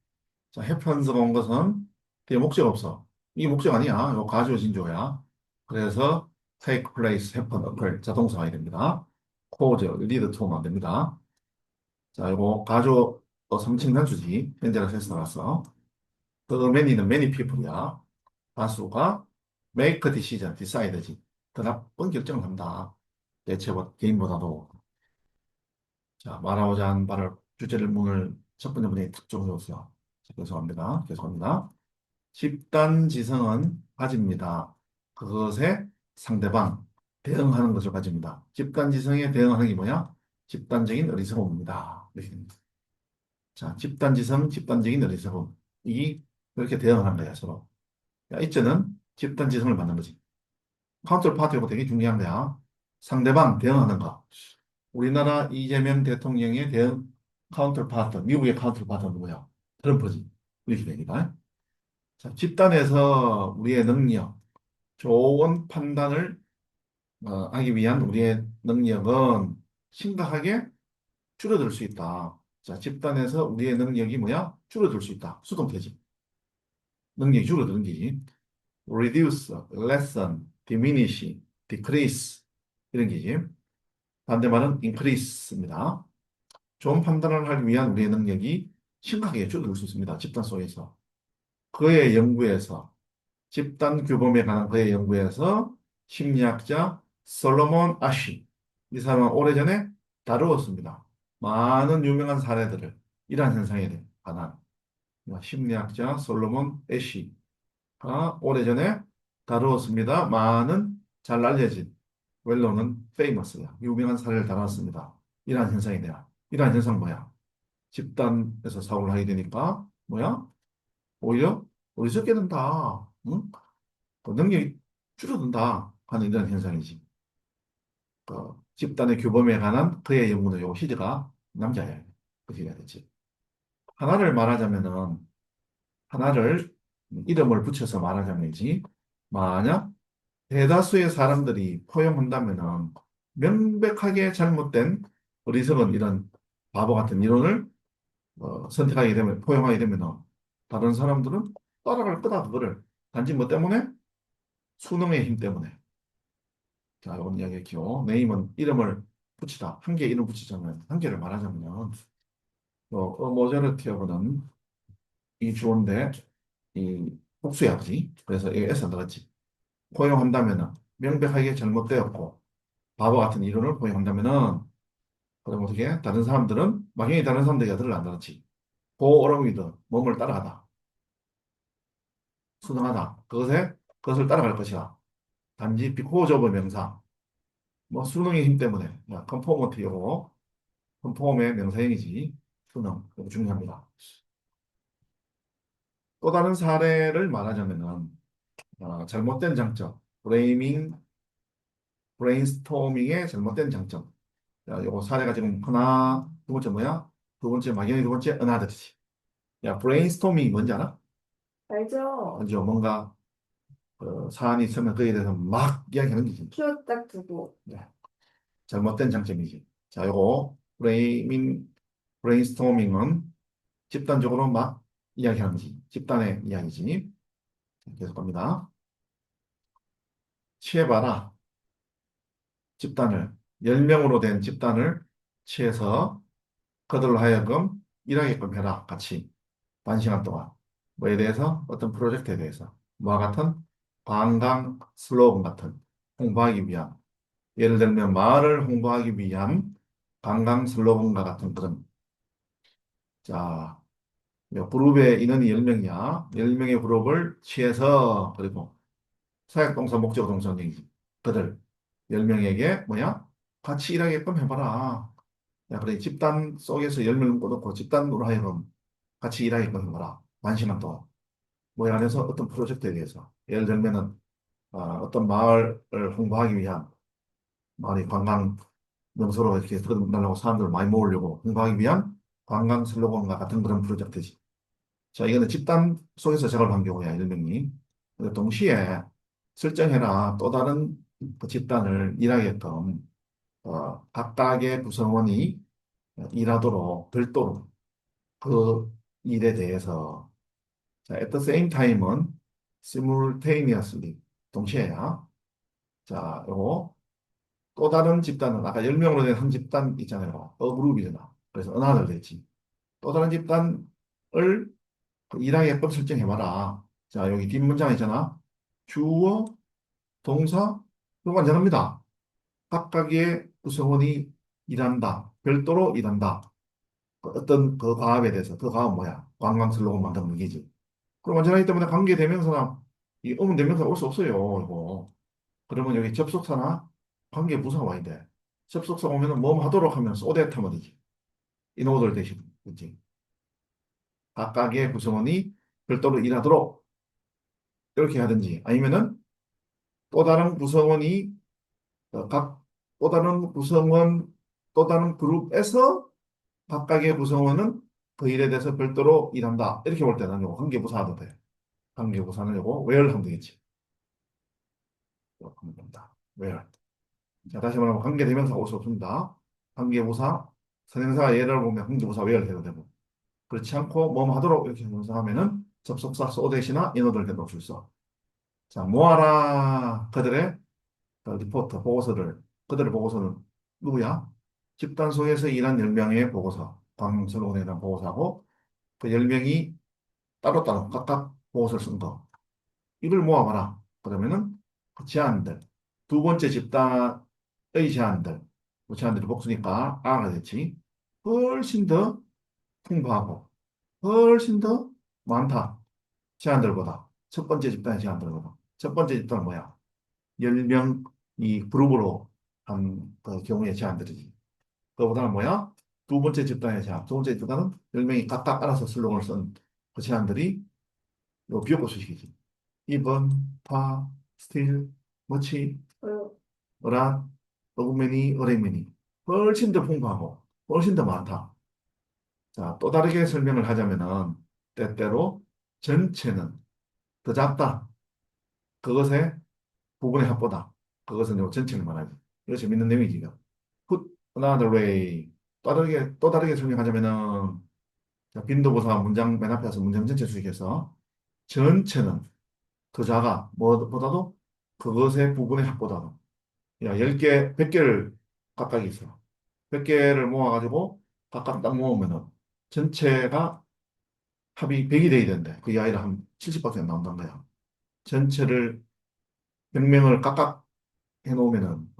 자, happens가 온 것은 뒤에 목적 없어. 이게 목적 아니야. 이거 가주어 진주어야. 그래서 take place, happen, occur 자동사가 됩니다. cause, lead to만 됩니다. 자, 이거 가주어 3층 단수지. 현재랑 해서 나왔어. The many는 many people이야. 다수가 make a decision, decide지. 더 나쁜 결정을 한다. 개인보다도. 자, 말하고자 하는 바를 주제를 문을 첫 번째 문에 탁 적어줬어요. 자, 계속합니다. 계속합니다. 집단 지성은 가집니다. 그것에 상대방, 대응하는 것을 가집니다. 집단 지성에 대응하는 게 뭐야? 집단적인 어리석음입니다. 이렇게 됩니다. 자, 집단 지성, 집단적인 어리석음. 이 그렇게 대응하는 거야, 서로. 야, 이제는 집단 지성을 만든 거지. 카운터 파트가 되게 중요한 거야. 상대방 대응하는 거. 우리나라 이재명 대통령의 대응 카운터 파트, 미국의 카운터 파트는 누구야? 트럼프지. 이렇게 됩니다. 자, 집단에서 우리의 능력, 좋은 판단을 하기 위한 우리의 능력은 심각하게 줄어들 수 있다. 자, 집단에서 우리의 능력이 뭐야? 줄어들 수 있다. 수동태지. 능력이 줄어드는 게 reduce, lessen, diminish, decrease 이런 게지. 반대말은 increase입니다. 좋은 판단을 하기 위한 우리의 능력이 심각하게 줄어들 수 있습니다. 집단 속에서. 그의 연구에서 집단 규범에 관한 그의 연구에서 심리학자 솔로몬 아시 이 사람은 오래전에 다루었습니다. 많은 유명한 사례들을 이러한 현상에 관한 심리학자 솔로몬 애쉬가 오래전에 다루었습니다. 많은 잘 알려진 웰로는 페이머스야 유명한 사례를 다뤘습니다. 이러한 현상에 대한 이러한 현상 뭐야? 집단에서 사고를 하게 되니까 뭐야? 오히려 어리석게 된다. 응? 그 능력이 줄어든다 하는 이런 현상이지. 그 집단의 규범에 관한 그의 연구는 요 시제가 남자야. 그 시제가 되지. 하나를 말하자면은 하나를 이름을 붙여서 말하자면이지. 만약 대다수의 사람들이 포용한다면은 명백하게 잘못된 어리석은 이런 바보 같은 이론을 선택하게 되면 포용하게 되면은 다른 사람들은 따라갈 거다 그거를 단지 뭐 때문에 수능의 힘 때문에. 자, 이건 이야기했죠. 네임은 이름을 붙이다. 한 개 이름 붙이자면, 한 개를 말하자면, 모자르티어는 이 주어인데, 이 복수야, 그지? 그래서 이게 S 들어갔지. 포용한다면은, 명백하게 잘못되었고, 바보 같은 이론을 포용한다면은, 그럼 어떻게? 다른 사람들은, 막연히 다른 사람들이 아들을 안 들었지. 고어렁이든, 몸을 따라가다. 순응하다. 그것을 따라갈 것이다. 단지 비코즈 오브 명사. 뭐, 수능의 힘 때문에, 컨포머티고, 컨폼의 명사형이지. 수능. 이거 중요합니다. 또 다른 사례를 말하자면은, 잘못된 장점. 브레인스토밍의 잘못된 장점. 자, 요거 사례가 지금 하나, 두 번째 뭐야? 두 번째, 막연히 두 번째, 은하들이지. 야, 브레인스토밍이 뭔지 알아? 알죠? 먼저 뭔가, 사안이 있으면 그에 대해서 막 이야기하는 거지. 큐 딱 두고. 네, 잘못된 장점이지. 자, 요거, 브레인스토밍은 집단적으로 막 이야기하는 거지. 집단의 이야기지. 계속 갑니다. 취해봐라. 집단을, 10명으로 된 집단을 취해서 그들로 하여금 일하게끔 해라. 같이. 반 시간 동안. 뭐에 대해서? 어떤 프로젝트에 대해서. 뭐와 같은? 관광 슬로건 같은. 홍보하기 위한. 예를 들면 마을을 홍보하기 위한 관광 슬로건과 같은 그런. 자, 그룹의 인원이 10명이야. 10명의 그룹을 취해서, 그리고 사역동사, 목적동사 얘기지. 그들 10명에게 뭐야? 같이 일하게끔 해봐라. 야, 그래. 집단 속에서 10명을 꽂아놓고 집단으로 하여금 같이 일하게끔 해봐라. 반 시간 동안. 뭐 안에서 어떤 프로젝트에 대해서. 예를 들면은, 어떤 마을을 홍보하기 위한, 마을이 관광 명소로 이렇게 들어달라고 사람들을 많이 모으려고 홍보하기 위한 관광 슬로건과 같은 그런 프로젝트지. 자, 이거는 집단 속에서 작업한 경우야, 10명이. 근데 동시에 설정해라. 또 다른 그 집단을 일하게끔, 각각의 구성원이 일하도록 별도로 그 일에 대해서 자, at the same time은 simultaneously 동시에야. 자, 요거 또 다른 집단은 아까 10명으로 된 한 집단 있잖아요. a group이잖아. 그래서 another 됐지. 또 다른 집단을 그 일하게끔 설정해봐라. 자, 여기 뒷문장 있잖아. 주어, 동사, 이거 완전합니다. 각각의 구성원이 일한다. 별도로 일한다. 그 어떤 그 과업에 대해서 그 과업 뭐야? 관광 슬로건 만드는 얘기지. 그럼 완전하기 때문에 관계대명사나 이 의문대명사 올 수 없어요. 이거. 그러면 여기 접속사나 관계부사가 와야 돼. 접속사 오면은 뭐 하도록 하면 so that 하면 되지. in order 대신. 그치? 각각의 구성원이 별도로 일하도록 이렇게 하든지 아니면은 또 다른 구성원이 또 다른 구성원 또 다른 그룹에서 각각의 구성원은 그 일에 대해서 별도로 일한다. 이렇게 볼 때는 요거 관계부사 하도 돼. 관계부사는 요거 where 하면 되겠지. 요거 하면 된다. where. 자, 다시 말하면 관계대명사가 올 수 없습니다. 관계부사, 선행사가 예를 보면 관계부사 where 해도 되고 그렇지 않고 뭐 하도록 이렇게 형용사하면은 접속사 so 대신이나 인어들 해도 줄 수. 자, 모아라 그들의 그 리포트 보고서를 그들의 보고서는 누구야? 집단 속에서 일한 10명의 보고서, 광슬론에 대한 보고서하고 그 10명이 따로따로 각각 그것을 쓴 거. 이걸 모아봐라. 그러면은 그 제한들. 두 번째 집단의 제한들. 그 제한들이 복수니까 R가 됐지. 훨씬 더 풍부하고 훨씬 더 많다. 제한들보다. 첫 번째 집단의 제한들보다. 첫 번째 집단은 뭐야? 10명 이 그룹으로 한 그 경우의 제한들이지. 그거보다는 뭐야? 두 번째 집단의 제한. 두 번째 집단은 10명이 각각 알아서 슬로건을 쓴 그 제한들이 요 비교과 수식이지. 2번, 파, 스틸, 머치, 그, 어란, 어구메니, 어레이메니. 훨씬 더 풍부하고 훨씬 더 많다. 자, 또 다르게 설명을 하자면은 때때로 전체는 더 작다. 그것의 부분의 합보다. 그것은 요 전체를 말하지. 이거 재밌는 내용이지. 이거. Put another way. 또 다르게 설명하자면은 자, 빈도고사 문장 맨 앞에서 문장 전체 수식해서 전체는 더 작아. 뭐보다도 그것의 부분의 합보다도. 야, 10개, 100개를 각각 있어. 100개를 모아가지고 각각 딱 모으면은 전체가 합이 100이 돼야 되는데 그게 아니라 한 70밖에 안 나온다는 거야. 전체를 100명을 각각 해놓으면은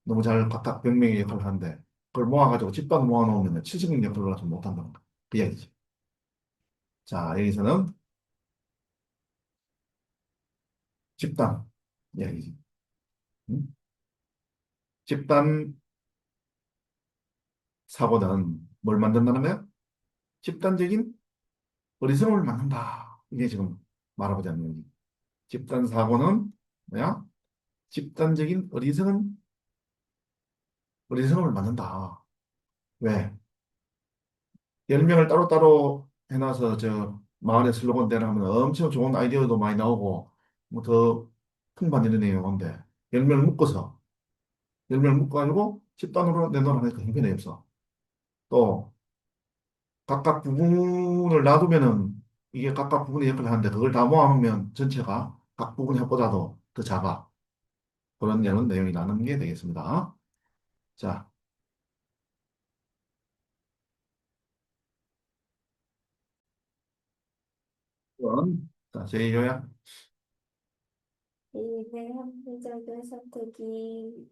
너무 잘 각각 100명의 역할을 하는데 그걸 모아가지고 집단 모아놓으면은 70명 역할을 하지 못한다는 거. 그 이야기지. 자, 여기서는 집단 이야기지. 응? 집단 사고는 뭘 만든다는 거야? 집단적인 어리석음을 만든다. 이게 지금 말하고자 하는 얘기. 집단 사고는 뭐야? 집단적인 어리석음을 만든다. 왜? 10명을 따로따로 해놔서 저 마을에 슬로건 대를 하면 엄청 좋은 아이디어도 많이 나오고 뭐 더 풍부한 이런 내용인데 10명을 묶어서 10명을 묶어가지고 집단으로 내놓으면 하니까 형편이 없어. 또 각각 부분을 놔두면은 이게 각각 부분의 역할을 하는데 그걸 다 모아놓으면 전체가 각 부분의 합보다도 더 작아. 그런 내용이 나는 게 되겠습니다. 자, 그럼 자, 제2요약. 개인의 합리적인 선택이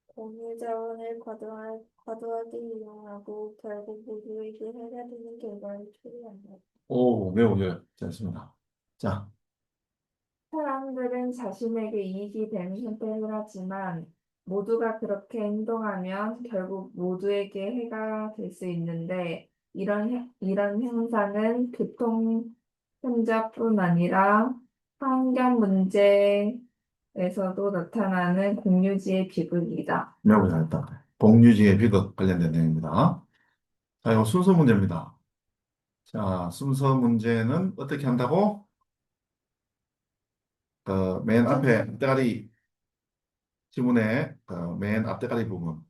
공유 자원을 과도하게 이용하고 결국 모두에게 해가 되는 결과를 초래한다. 오, 매우 예, 좋습니다. 자, 사람들은 자신에게 이익이 되는 선택을 하지만 모두가 그렇게 행동하면 결국 모두에게 해가 될 수 있는데 이런 현상은 교통 혼자뿐 아니라 환경 문제에서도 나타나는 공유지의 비극이다. 매우 잘했다. 공유지의 비극 관련된 내용입니다. 자, 이거 순서 문제입니다. 자, 순서 문제는 어떻게 한다고? 그 맨 앞에 앞대가리 지문의 그맨 앞대가리 부분,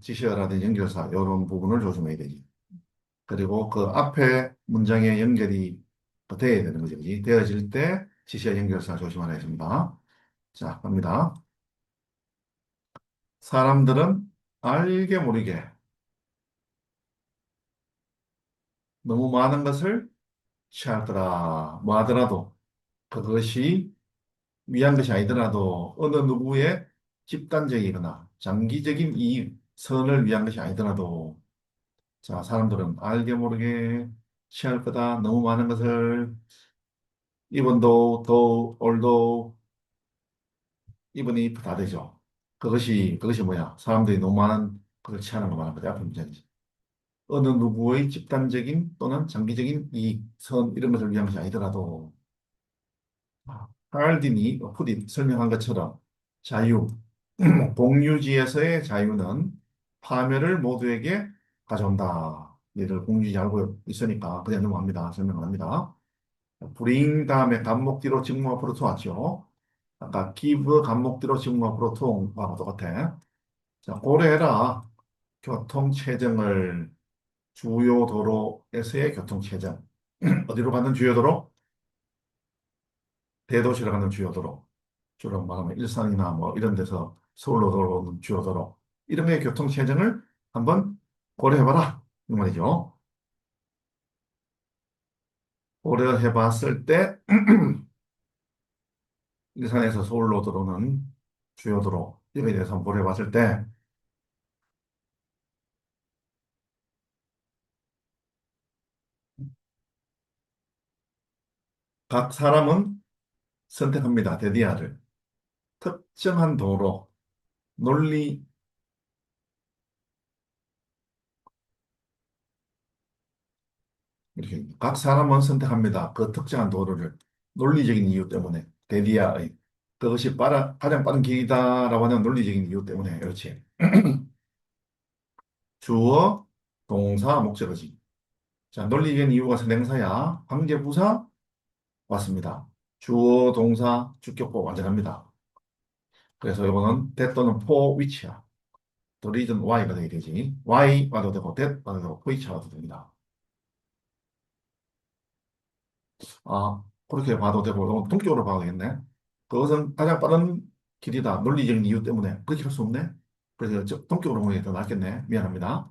지시어라든지 연결사 이런 부분을 조심해야 되지. 그리고 그 앞에 문장의 연결이 돼야 되는 거죠. 그지? 되어질 때 지시어 연결사 조심하라 했습니다. 자, 갑니다. 사람들은 알게 모르게 너무 많은 것을 취하더라. 뭐 하더라도 그것이 위한 것이 아니더라도 어느 누구의 집단적이거나 장기적인 이익, 선을 위한 것이 아니더라도 자, 사람들은 알게 모르게 취할 거다. 너무 많은 것을 이번도 더 올도 이번이 다 되죠. 그것이 뭐야? 사람들이 너무 많은 것을 취하는 거 말하는 거지. 앞에 문제지. 어느 누구의 집단적인 또는 장기적인 이익, 선 이런 것을 위한 것이 아니더라도 할딘이 푸디 설명한 것처럼 자유, 공유지에서의 자유는 파멸을 모두에게 가져온다. 얘를 공유지 알고 있으니까 그냥 넘어갑니다. 설명을 합니다. bring 다음에 간목 뒤로 직무 앞으로 투왔죠. 아까 give 간목 뒤로 직무 앞으로 투와 똑같아. 자, 고려해라. 교통체증을 주요 도로에서의 교통체증. 어디로 가는 주요 도로? 대도시로 가는 주요 도로. 주로 말하면 일산이나 뭐 이런 데서 서울로 들어오는 주요 도로. 이런 의 교통체증을 한번 고려해봐라. 이 말이죠. 고려해 봤을 때 일산에서 서울로 들어오는 주요 도로 이거에 대해서 한번 고려해 봤을 때 각 사람은 선택합니다. 대디아를. 특정한 도로, 논리, 이렇게 각 사람은 선택합니다. 그 특정한 도로를 논리적인 이유 때문에 대디아의 그것이 가장 빠른 길이다라고 하는 논리적인 이유 때문에 그렇지. 주어, 동사, 목적어지. 자, 논리적인 이유가 선행사야. 관계부사 왔습니다. 주어, 동사, 주격보 완전합니다. 그래서 이거는 that 또는 for which야. The reason why가 되게 되지. why 와도 되고 that 와도 되고 for which 와도 됩니다. 아, 그렇게 봐도 되고, 이건 동격으로 봐도 되겠네. 그것은 가장 빠른 길이다. 논리적인 이유 때문에. 그렇게 할 수 없네. 그래서 동격으로 보는 게 더 낫겠네. 미안합니다.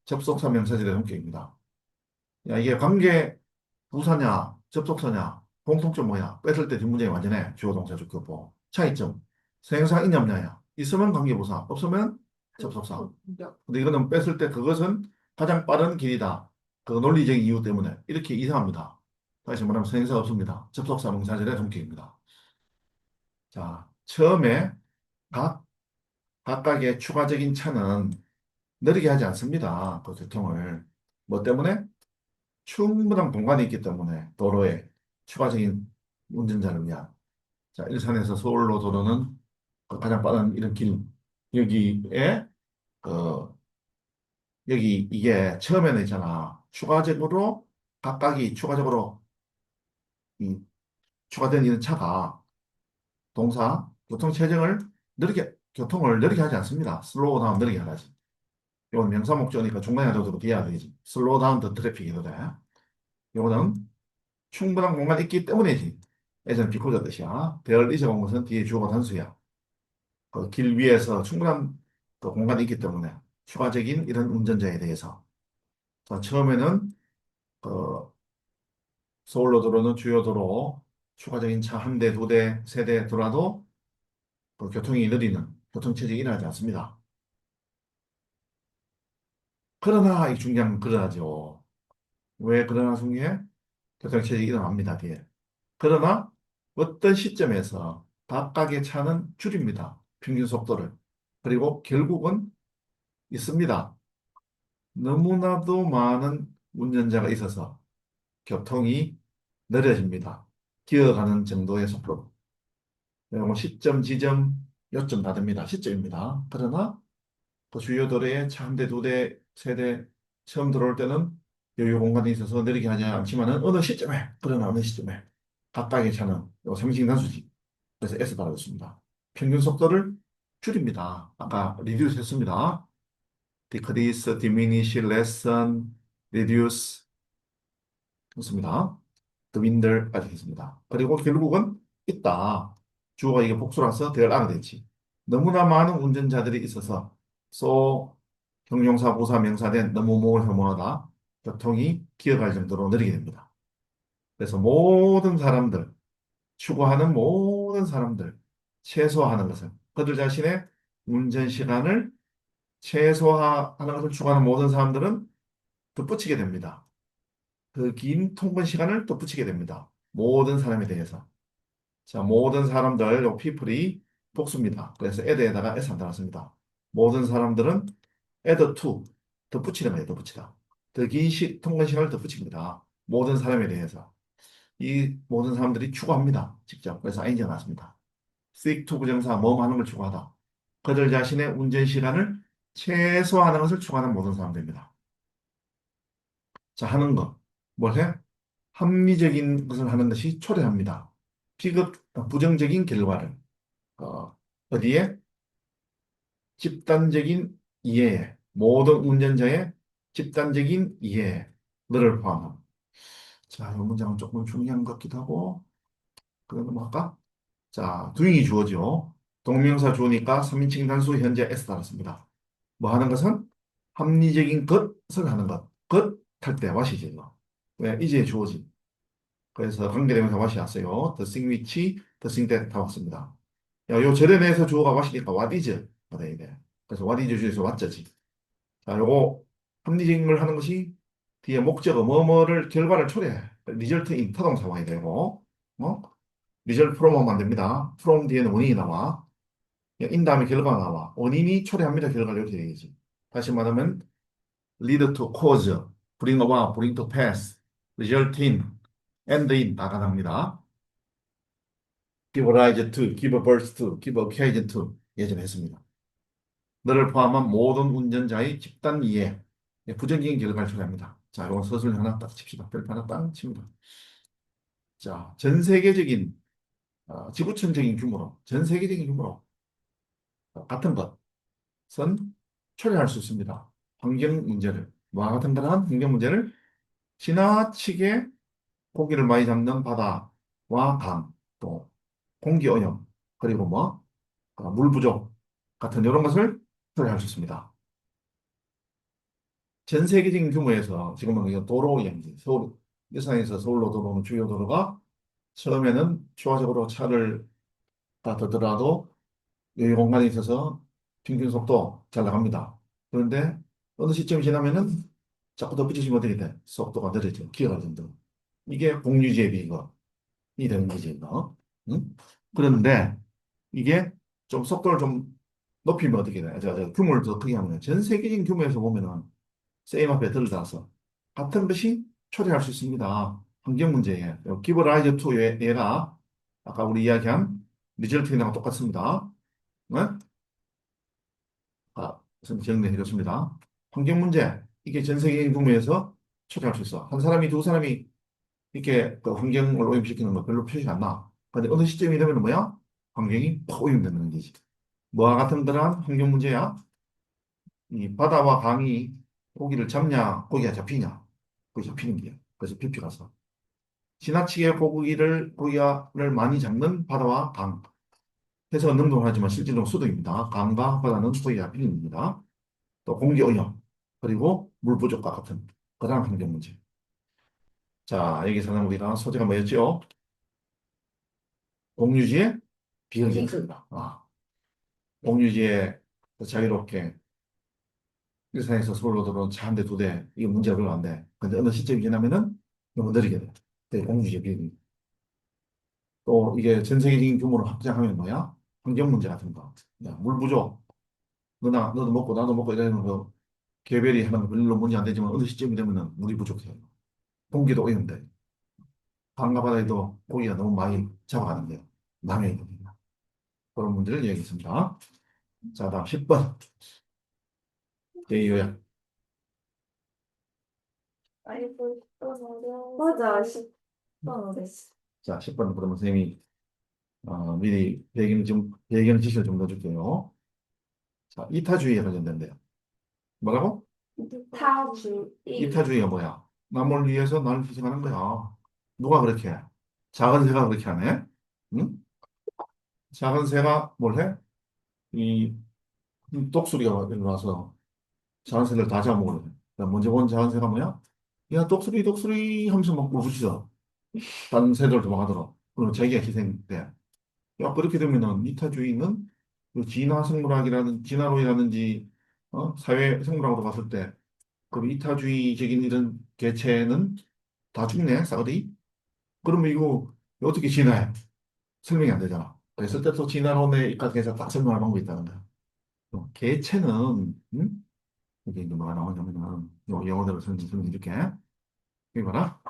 접속사 명사절의 동격입니다. 야, 이게 관계 부사냐, 접속사냐, 공통점 뭐야? 뺐을 때 뒷문장이 완전해. 주어, 동사, 주격보. 차이점. 생사 있냐 없냐야. 있으면 관계부사, 없으면 접속사. 근데 이거는 뺐을 때 그것은 가장 빠른 길이다. 그 논리적인 이유 때문에. 이렇게 이상합니다. 다시 말하면 선행사가 없습니다. 접속사 명사절의 동격입니다. 자, 처음에 각, 각각의 추가적인 차는 느리게 하지 않습니다. 그 교통을. 뭐 때문에? 충분한 공간이 있기 때문에 도로에 추가적인 운전자를 위한. 자, 일산에서 서울로 도로는 그 가장 빠른 이런 길. 여기에, 그, 여기 이게 처음에는 있잖아. 추가적으로, 각각이 추가적으로 이 추가된 이런 차가 동사, 교통을 느리게 하지 않습니다. 슬로우 다운 느리게 하지. 이건 명사 목적이니까 중간에 둬두고 뒤에 해야 되지. 슬로우 다운 더 트래픽이 돼. 이거는 충분한 공간이 있기 때문이지. 예전 비코자 뜻이야. 별 잊어본 것은 뒤에 주어가 단수야. 그 길 위에서 충분한 그 공간이 있기 때문에 추가적인 이런 운전자에 대해서. 자, 처음에는 그 서울로 들어오는 주요 도로 추가적인 차 한 대, 두 대, 세 대 들어와도 그 교통이 느리는 교통체증이 일어나지 않습니다. 그러나 이 중요한 건 그러하죠. 왜 그러나 중에 교통체증이 일어납니다. 뒤에. 그러나 어떤 시점에서 각각의 차는 줄입니다. 평균 속도를. 그리고 결국은 있습니다. 너무나도 많은 운전자가 있어서 교통이 느려집니다. 기어가는 정도의 속도로. 그리고 시점, 지점, 요점 다 됩니다. 시점입니다. 그러나 그 주요 도로에 차 한 대, 두 대, 세 대 처음 들어올 때는 여유 공간이 있어서 느리게 하지 않지만은 그러나 어느 시점에 각각의 차는 요 상식 단수지. 그래서 S 달아줬습니다. 평균 속도를 줄입니다. 아까 reduce 했습니다. decrease, diminish, lessen, reduce 했습니다. dwindle까지 했습니다. 그리고 결국은 있다. 주어가 이게 복수라서 될 알아야 되지. 너무나 많은 운전자들이 있어서 so 형용사, 부사, 명사된 너무목을 혐오하다. 교통이 기어갈 정도로 느리게 됩니다. 그래서 모든 사람들, 추구하는 모든 사람들, 최소화하는 것은 그들 자신의 운전 시간을 최소화하는 것을 추구하는 모든 사람들은 덧붙이게 됩니다. 그 긴 통근 시간을 덧붙이게 됩니다. 모든 사람에 대해서. 자, 모든 사람들, 요 people이 복수입니다. 그래서 add에다가 s 안 달았습니다. 모든 사람들은 add to, 덧붙이는 거예요, 덧붙이다. 더 긴 통근 시간을 덧붙입니다. 모든 사람에 대해서. 이 모든 사람들이 추구합니다. 직접. 그래서 ing가 나왔습니다. seek to 부정사, 뭐뭐 하는 걸 추구하다. 그들 자신의 운전 시간을 최소화하는 것을 추구하는 모든 사람들입니다. 자, 하는 것. 뭘 해? 합리적인 것을 하는 것이 초래합니다. 부정적인 결과를. 어디에? 집단적인 이해에, 모든 운전자의 집단적인 이해에, 너를 포함함. 자, 이 문장은 조금 중요한 것 같기도 하고, 그럼 뭐 할까? 자, doing이 주어죠. 동명사 주어니까 3인칭 단수 현재 S 달았습니다. 뭐 하는 것은? 합리적인 것을 하는 것. 것 할 때, what이지, 이거. 왜? 이제 주어지. 그래서 관계대명사 what이 왔어요. the thing which, the thing that 다 왔습니다. 야, 요 절에 내에서 주어가 what이니까 what is가 돼야 돼. 그래서 what is 주에서 what자지. 자, 요거 합리적인걸 하는 것이 뒤에 목적어 뭐뭐를 결과를 초래해. result in 타동사 와야 되고, result from 하면 안 됩니다. from 뒤에는 원인이 나와. in 다음에 결과가 나와. 원인이 초래합니다. 결과를 이렇게 되겠지. 다시 말하면 lead to cause, bring about, bring to pass, result in, end in 다 가능합니다. give rise to, give birth to, give occasion to 예전에 했습니다. 너를 포함한 모든 운전자의 집단 이해, 부정적인 결과를 초래합니다. 자, 이건 서술 하나 딱 칩시다. 별표 하나 딱 칩니다. 자, 전 세계적인, 지구촌적인 규모로, 전 세계적인 규모로 같은 것은 초래할 수 있습니다. 환경 문제를, 뭐와 같은 그런 환경 문제를 지나치게 고기를 많이 잡는 바다와 강, 또 공기 오염, 그리고 물 부족 같은 이런 것을 초래할 수 있습니다. 전 세계적인 규모에서 지금은 이거 도로 이야기, 서울, 일산에서 서울로 들어오는 주요 도로가 처음에는 추가적으로 차를 다 더더라도 여유 공간이 있어서 평균 속도 잘 나갑니다. 그런데 어느 시점이 지나면은 자꾸 더 붙이시면 어떻게 돼? 속도가 느려져. 기어가 된다. 이게 공유지의 비거이 되는 거지, 이거. 응? 그런데 이게 좀 속도를 좀 높이면 어떻게 돼? 규모를 더 크게 하면 전 세계적인 규모에서 보면은 세임 앞에 들어가서 같은 것이 초래할 수 있습니다. 환경 문제에 기브 라이즈 투 얘가 아까 우리 이야기한 리절트랑 똑같습니다. 네? 우선 정리해 줬습니다. 환경 문제 이게 전 세계적인 규모에서 초래할 수 있어. 한 사람이 두 사람이 이렇게 그 환경을 오염시키는 거 별로 표시가 안 나. 근데 어느 시점이 되면 뭐야? 환경이 팍 오염되는 거지. 뭐와 같은 그러한 환경 문제야? 이 바다와 강이 고기를 잡냐, 고기가 잡히냐, 고기 잡히는 게야. 그래서 BP 가서 지나치게 고기를 많이 잡는 바다와 강. 해석은 능동하지만 실질적으로 수동입니다. 강과 바다는 고기가 잡히는 겁니다. 또 공기 오염, 그리고 물 부족과 같은 그러한 환경 문제. 자, 여기서는 우리가 소재가 뭐였죠? 공유지의 비응적입니다. 공유지에 자유롭게 일산에서 서울로 들어온 차 한 대, 두 대, 이게 문제가 별로 안 돼. 근데 어느 시점이 지나면은 너무 느리게 돼. 그게 공주제 비행기. 또 이게 전 세계적인 규모로 확장하면 뭐야? 환경 문제 같은 거. 야, 물 부족. 너도 먹고 나도 먹고 이러면 그 개별이 하는 거 별로 문제 안 되지만 어느 시점이 되면은 물이 부족해. 공기도 오염돼. 강가 바다에도 고기가 너무 많이 잡아가는데 남해에 있거든요. 그런 문제를 얘기했습니다. 자, 다음 10번. 제2요약. 알고 싶던 어려운 맞아, 소리. 10번 어딨어. 자, 10번 그러면 선생님이 미리 배경 지시를 좀 넣어줄게요. 자, 이타주의에 관련된대요. 뭐라고? 타주의. 이타주의가 뭐야? 남을 위해서 나를 희생하는 거야. 누가 그렇게 해? 작은 새가 그렇게 하네? 응? 작은 새가 뭘 해? 이 독수리가 일어나서 작은 새를 다 잡아먹으래. 먼저 본 작은 새가 뭐야? 야, 독수리, 독수리 하면서 막 물부짖어. 다른 새들 도망가더라. 그럼 자기가 희생돼. 야, 그렇게 되면은 이타주의는 그 진화론이라든지 사회 생물학으로 봤을 때 그 이타주의적인 이런 개체는 다 죽네, 싸그리. 그러면 이거 어떻게 진화해? 설명이 안 되잖아. 그래서 때부터 진화론에 입각해서 딱 설명할 방법이 있다는 거야. 개체는, 이게 이제 뭐가 나오냐면은, 영어대로 설명해줄게. 이거 봐라.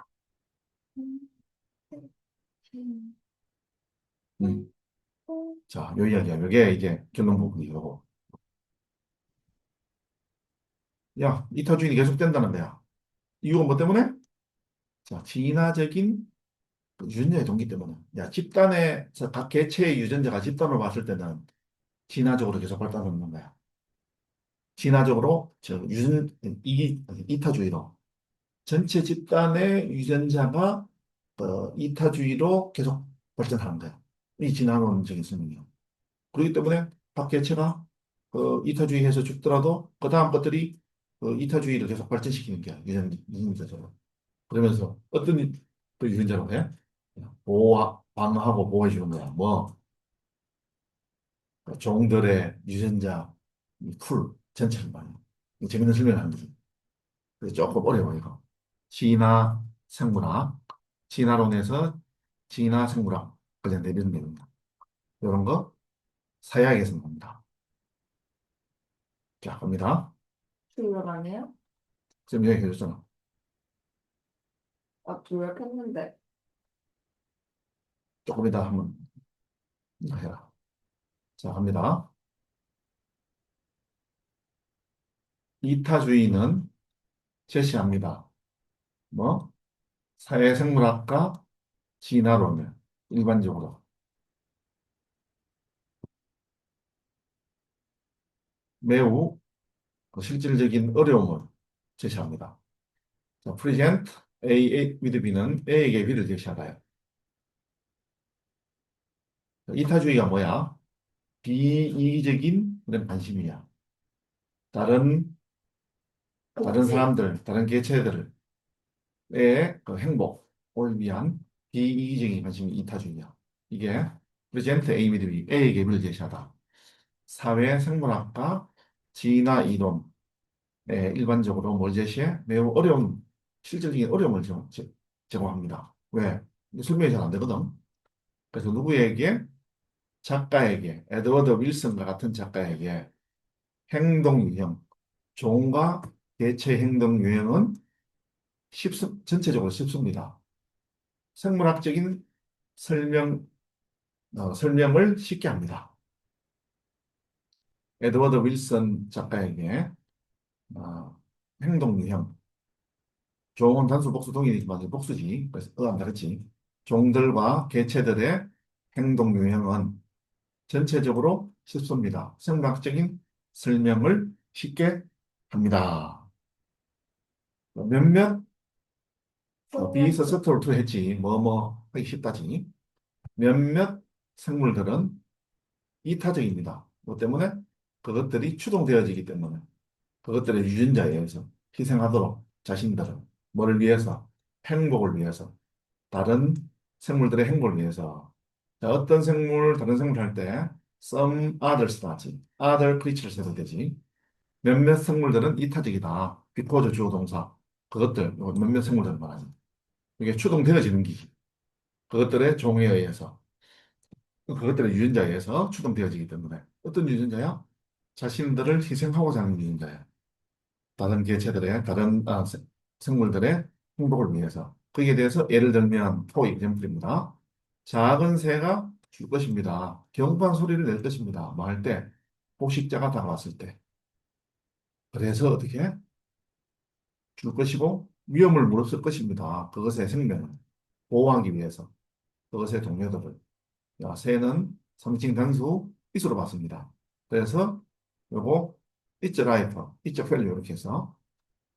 음. 자, 요 이야기야. 요게 이제 결론 부분이고. 야, 이타주의는 계속된다는 거야. 이유가 뭐 때문에? 자, 진화적인 그 유전자의 동기 때문에. 야, 집단에서 각 개체의 유전자가 집단으로 봤을 때는 진화적으로 계속 발달하는 거야. 진화적으로 이타주의로 전체 집단의 유전자가 이타주의로 계속 발전하는 거야. 이 진화론적인 설명이요. 그렇기 때문에 각 개체가 이타주의해서 죽더라도 그 다음 것들이 이타주의를 계속 발전시키는 거야. 유전자적으로. 그러면서 어떤 그 유전자로 해? 방어하고 보호해주는 거야. 뭐, 종들의 유전자, 이 전체를 말이야. 재밌는 설명을 하는 거지. 그래서 조금 어려워, 이거. 진화 생물학, 진화론에서 진화 생물학, 그냥 내리는 내용입니다. 이런 거 사회학에서 나옵니다. 자, 갑니다. 교육 아니에요? 지금 여기 해줬잖아. 아, 교육했는데. 조금 이따 한번 해라. 자, 갑니다. 이타주의는 제시합니다. 뭐? 사회생물학과 진화론을 일반적으로 매우 실질적인 어려움을 제시합니다. 자, present A with B는 A에게 B를 제시하다요. 이타주의가 뭐야? 비이기적인 그런 관심이야. 다른 복지. 사람들, 다른 개체들의 그 행복을 위한 비이기적인 관심이 이타주의야. 이게 present A with B, A에게 B를 제시하다. 사회생물학과 진화 이론에 일반적으로 뭘 제시해? 매우 어려운, 실질적인 어려움을 제공합니다. 왜? 이게 설명이 잘 안 되거든. 그래서 누구에게? 작가에게, 에드워드 윌슨과 같은 작가에게 행동 유형, 종과 개체 행동 유형은 전체적으로 쉽습니다. 생물학적인 설명, 설명을 쉽게 합니다. 에드워드 윌슨 작가에게 어, 행동 유형, 종은 단수 복수 동일이지만 복수지. 그래서 의한다, 그렇지? 종들과 개체들의 행동 유형은 전체적으로 쉽습니다. 생물학적인 설명을 쉽게 합니다. 몇몇 비서 생명체. 서툴투 했지. 뭐뭐 하기 쉽다지. 몇몇 생물들은 이타적입니다. 뭐 때문에? 그것들이 추동되어지기 때문에 그것들의 유전자에 의해서 희생하도록 자신들은 뭐를 위해서? 행복을 위해서. 다른 생물들의 행복을 위해서. 자, 어떤 생물, 다른 생물 할 때 some others 나지. other creatures 해도 되지. 몇몇 생물들은 이타적이다. because 주어 동사. 그것들, 요거 몇몇 생물들 말하지. 이게 추동되어지는 기기. 그것들의 종에 의해서. 그것들의 유전자에 의해서 추동되어지기 때문에. 어떤 유전자야? 자신들을 희생하고자 하는 유전자야. 다른 개체들의, 생물들의 행복을 위해서. 거기에 대해서 예를 들면, 포 example입니다. 작은 새가 줄 것입니다. 경고한 소리를 낼 것입니다. 뭐 할 때? 포식자가 다가왔을 때. 그래서 어떻게 해? 줄 것이고 위험을 무릅쓸 것입니다. 그것의 생명을 보호하기 위해서. 그것의 동료들을. 야, 새는 성칭 단수 이수로 봤습니다. 그래서 요거 it's right, it's failure 이렇게 해서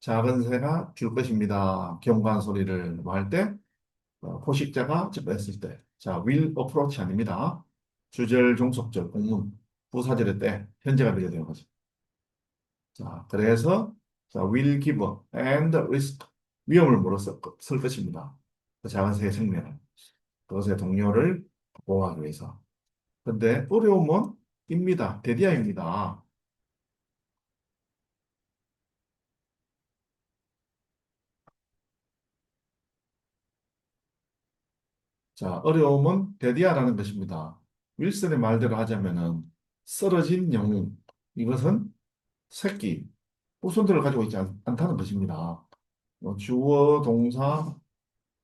작은 새가 줄 것입니다. 경고한 소리를 뭐 할 때, 포식자가 접했을 때. 자, will approach 아닙니다. 주절, 종속절, 공문, 부사절의 때, 현재가 빌려되는 거죠. 자, 그래서, 자, will give and risk. 위험을 쓸 것입니다. 그 작은 새의 생명을, 그것의 동료를 보호하기 위해서. 근데 어려움은 입니다. 데디아입니다. 자, 어려움은 데디아라는 것입니다. 윌슨의 말대로 하자면은 쓰러진 영웅. 이것은 새끼, 후손들을 가지고 있지 않다는 것입니다. 주어, 동사,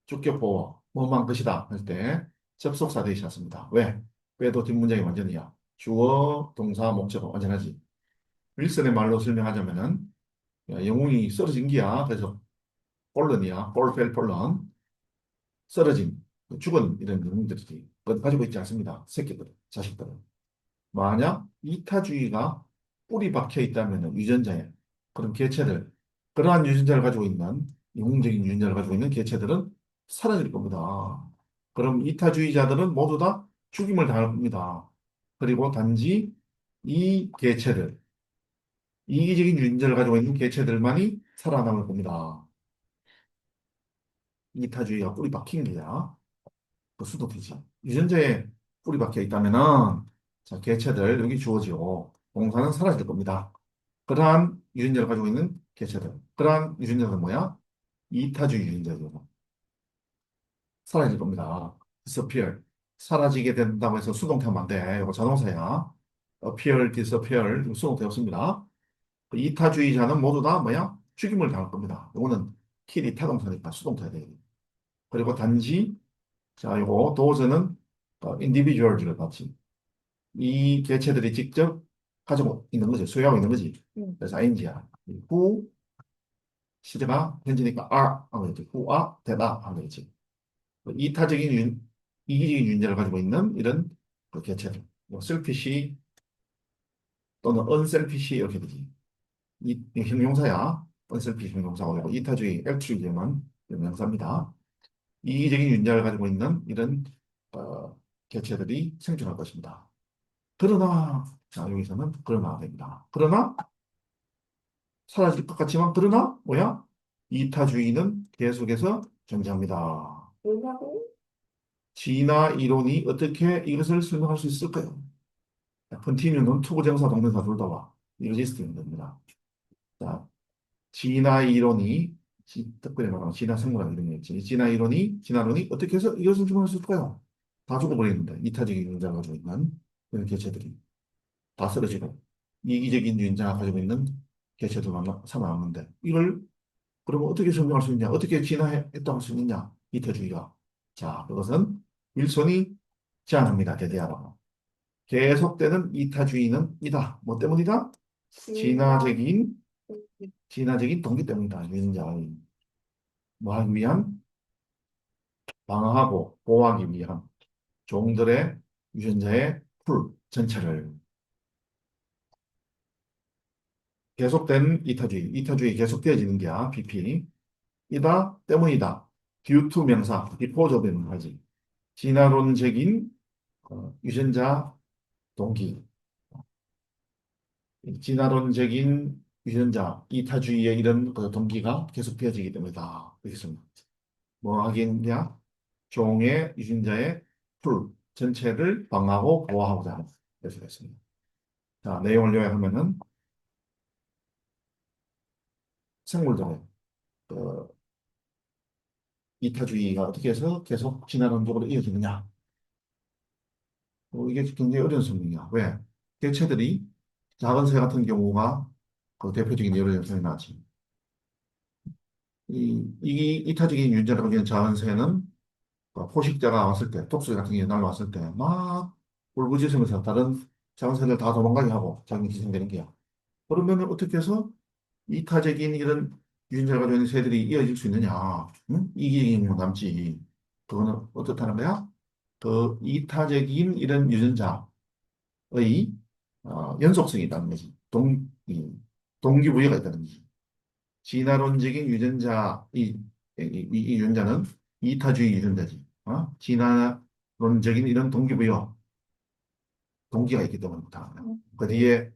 주격 보어, 뭐만 것이다 할 때 접속사 대시 습니다 왜? 왜도 뒷문장이 완전이야. 주어, 동사, 목적어 완전하지. 윌슨의 말로 설명하자면은 야, 영웅이 쓰러진 기야. 그래서 폴런이야. 폴펠 폴런. 쓰러진, 죽은 이런 영웅들이 그걸 가지고 있지 않습니다. 새끼들, 자식들은. 만약 이타주의가 뿌리 박혀 있다면 유전자에 그런 개체들, 그러한 유전자를 가지고 있는 영웅적인 유전자를 가지고 있는 개체들은 사라질 겁니다. 그럼 이타주의자들은 모두 다 죽임을 당할 겁니다. 그리고 단지 이 개체들, 이기적인 유전자를 가지고 있는 개체들만이 살아남을 겁니다. 이타주의가 뿌리 박힌 게야. 그 수동태지. 유전자에 뿌리 박혀 있다면은, 자, 개체들 여기 주어지고, 동사는 사라질 겁니다. 그러한 유전자를 가지고 있는 개체들. 그러한 유전자는 뭐야? 이타주의 유전자죠. 사라질 겁니다. disappear. 사라지게 된다고 해서 수동태 하면 안 돼. 이거 자동사야. appear, disappear. 이거 수동태 없습니다. 그 이타주의자는 모두 다 뭐야? 죽임을 당할 겁니다. 이거는 킬이 타동사니까 수동태야 돼. 그리고 단지, 자, 요거, 도저는 individual을 같이. 이 개체들이 직접 가지고 있는 거지. 소유하고 있는 거지. 그래서 ing야. who, 시제가 현재니까 are 하면 되지. who are, 되다 하면 되지. 이타적인 이기적인 윤제를 가지고 있는 이런 그 개체들. 뭐 selfish 또는 unselfish 이렇게 되지. 이 형용사야. unselfish 형용사고 그리고 이타주의 altruism은 명사입니다. 이기적인 윤제를 가지고 있는 이런 개체들이 생존할 것입니다. 그러나 자 여기서는 그러나 됩니다. 그러나 사라질 것 같지만 그러나 뭐야? 이타주의는 계속해서 존재합니다. 왜냐고? 진화 이론이 어떻게 이것을 설명할 수 있을까요? 컨티뉴는 투부정사 동명사 둘 다 와. existing 됩니다. 자, 진화 이론이 특별히 말하면 진화 생물학 이런 게 있지. 진화론이 어떻게 해서 이것을 설명할 수 있을까요? 다 죽어버리는데 이타적인 유전자를 가지고 있는 이런 개체들이 다 쓰러지고 이기적인 유전자가 가지고 있는 개체들만 살아남는데 이걸 그러면 어떻게 설명할 수 있냐? 어떻게 진화했다고 할 수 있느냐? 이타주의가. 자, 그것은 윌손이 제안합니다. 대대하라고. 계속되는 이타주의는 이다. 뭐 때문이다? 진화. 진화적인, 진화적인 동기 때문이다. 유전자의 뭐 하기 위한, 방어하고 보호하기 위한 종들의 유전자의 풀 전체를 계속된 이타주의, 이타주의 계속되어지는 게야, BP. 이다 때문이다. due to 명사, because of는 하지. 진화론적인 유전자 동기, 진화론적인 유전자, 이타주의의 이런 그 동기가 계속되어지기 때문이다. 여기서 뭐 하겠냐? 종의 유전자의 풀 전체를 방어하고 보호하고자 하는 그래서 됐습니다. 자, 내용을 요약하면은 생물들의 그 이타주의가 어떻게 해서 계속 진화론적으로 이어지느냐? 이게 굉장히 어려운 설명이야. 왜? 개체들이 작은 새 같은 경우가 그 대표적인 예로 연상이 나지. 이 이타적인 유전자를 가진 작은 새는 그 포식자가 왔을 때, 독수리 같은 게 날아왔을 때, 막 울부짖으면서 다른 작은 새들 다 도망가게 하고 자기 기생되는 게야. 그러면 어떻게 해서 이타적인 이런 유전자를 가지고 있는 새들이 이어질 수 있느냐? 응? 이기적인 남지. 그거는 어떻다는 거야? 그 이타적인 이런 유전자의 연속성이 있다는 거지. 동기부여가 있다는 거지. 진화론적인 유전자, 이 유전자는 이타주의 유전자지. 진화론적인 이런 동기부여, 동기가 있기 때문이다. 그 뒤에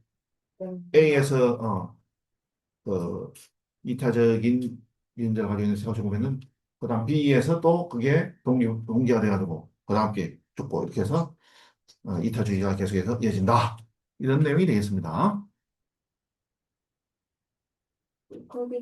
A에서 그 이타적인 유전자를 가지고 있는 세가 죽으면은 그 다음 B에서 또 그게 동기가 돼가지고 그 다음 게 죽고 이렇게 해서 이타주의가 계속해서 이어진다. 이런 내용이 되겠습니다. 거기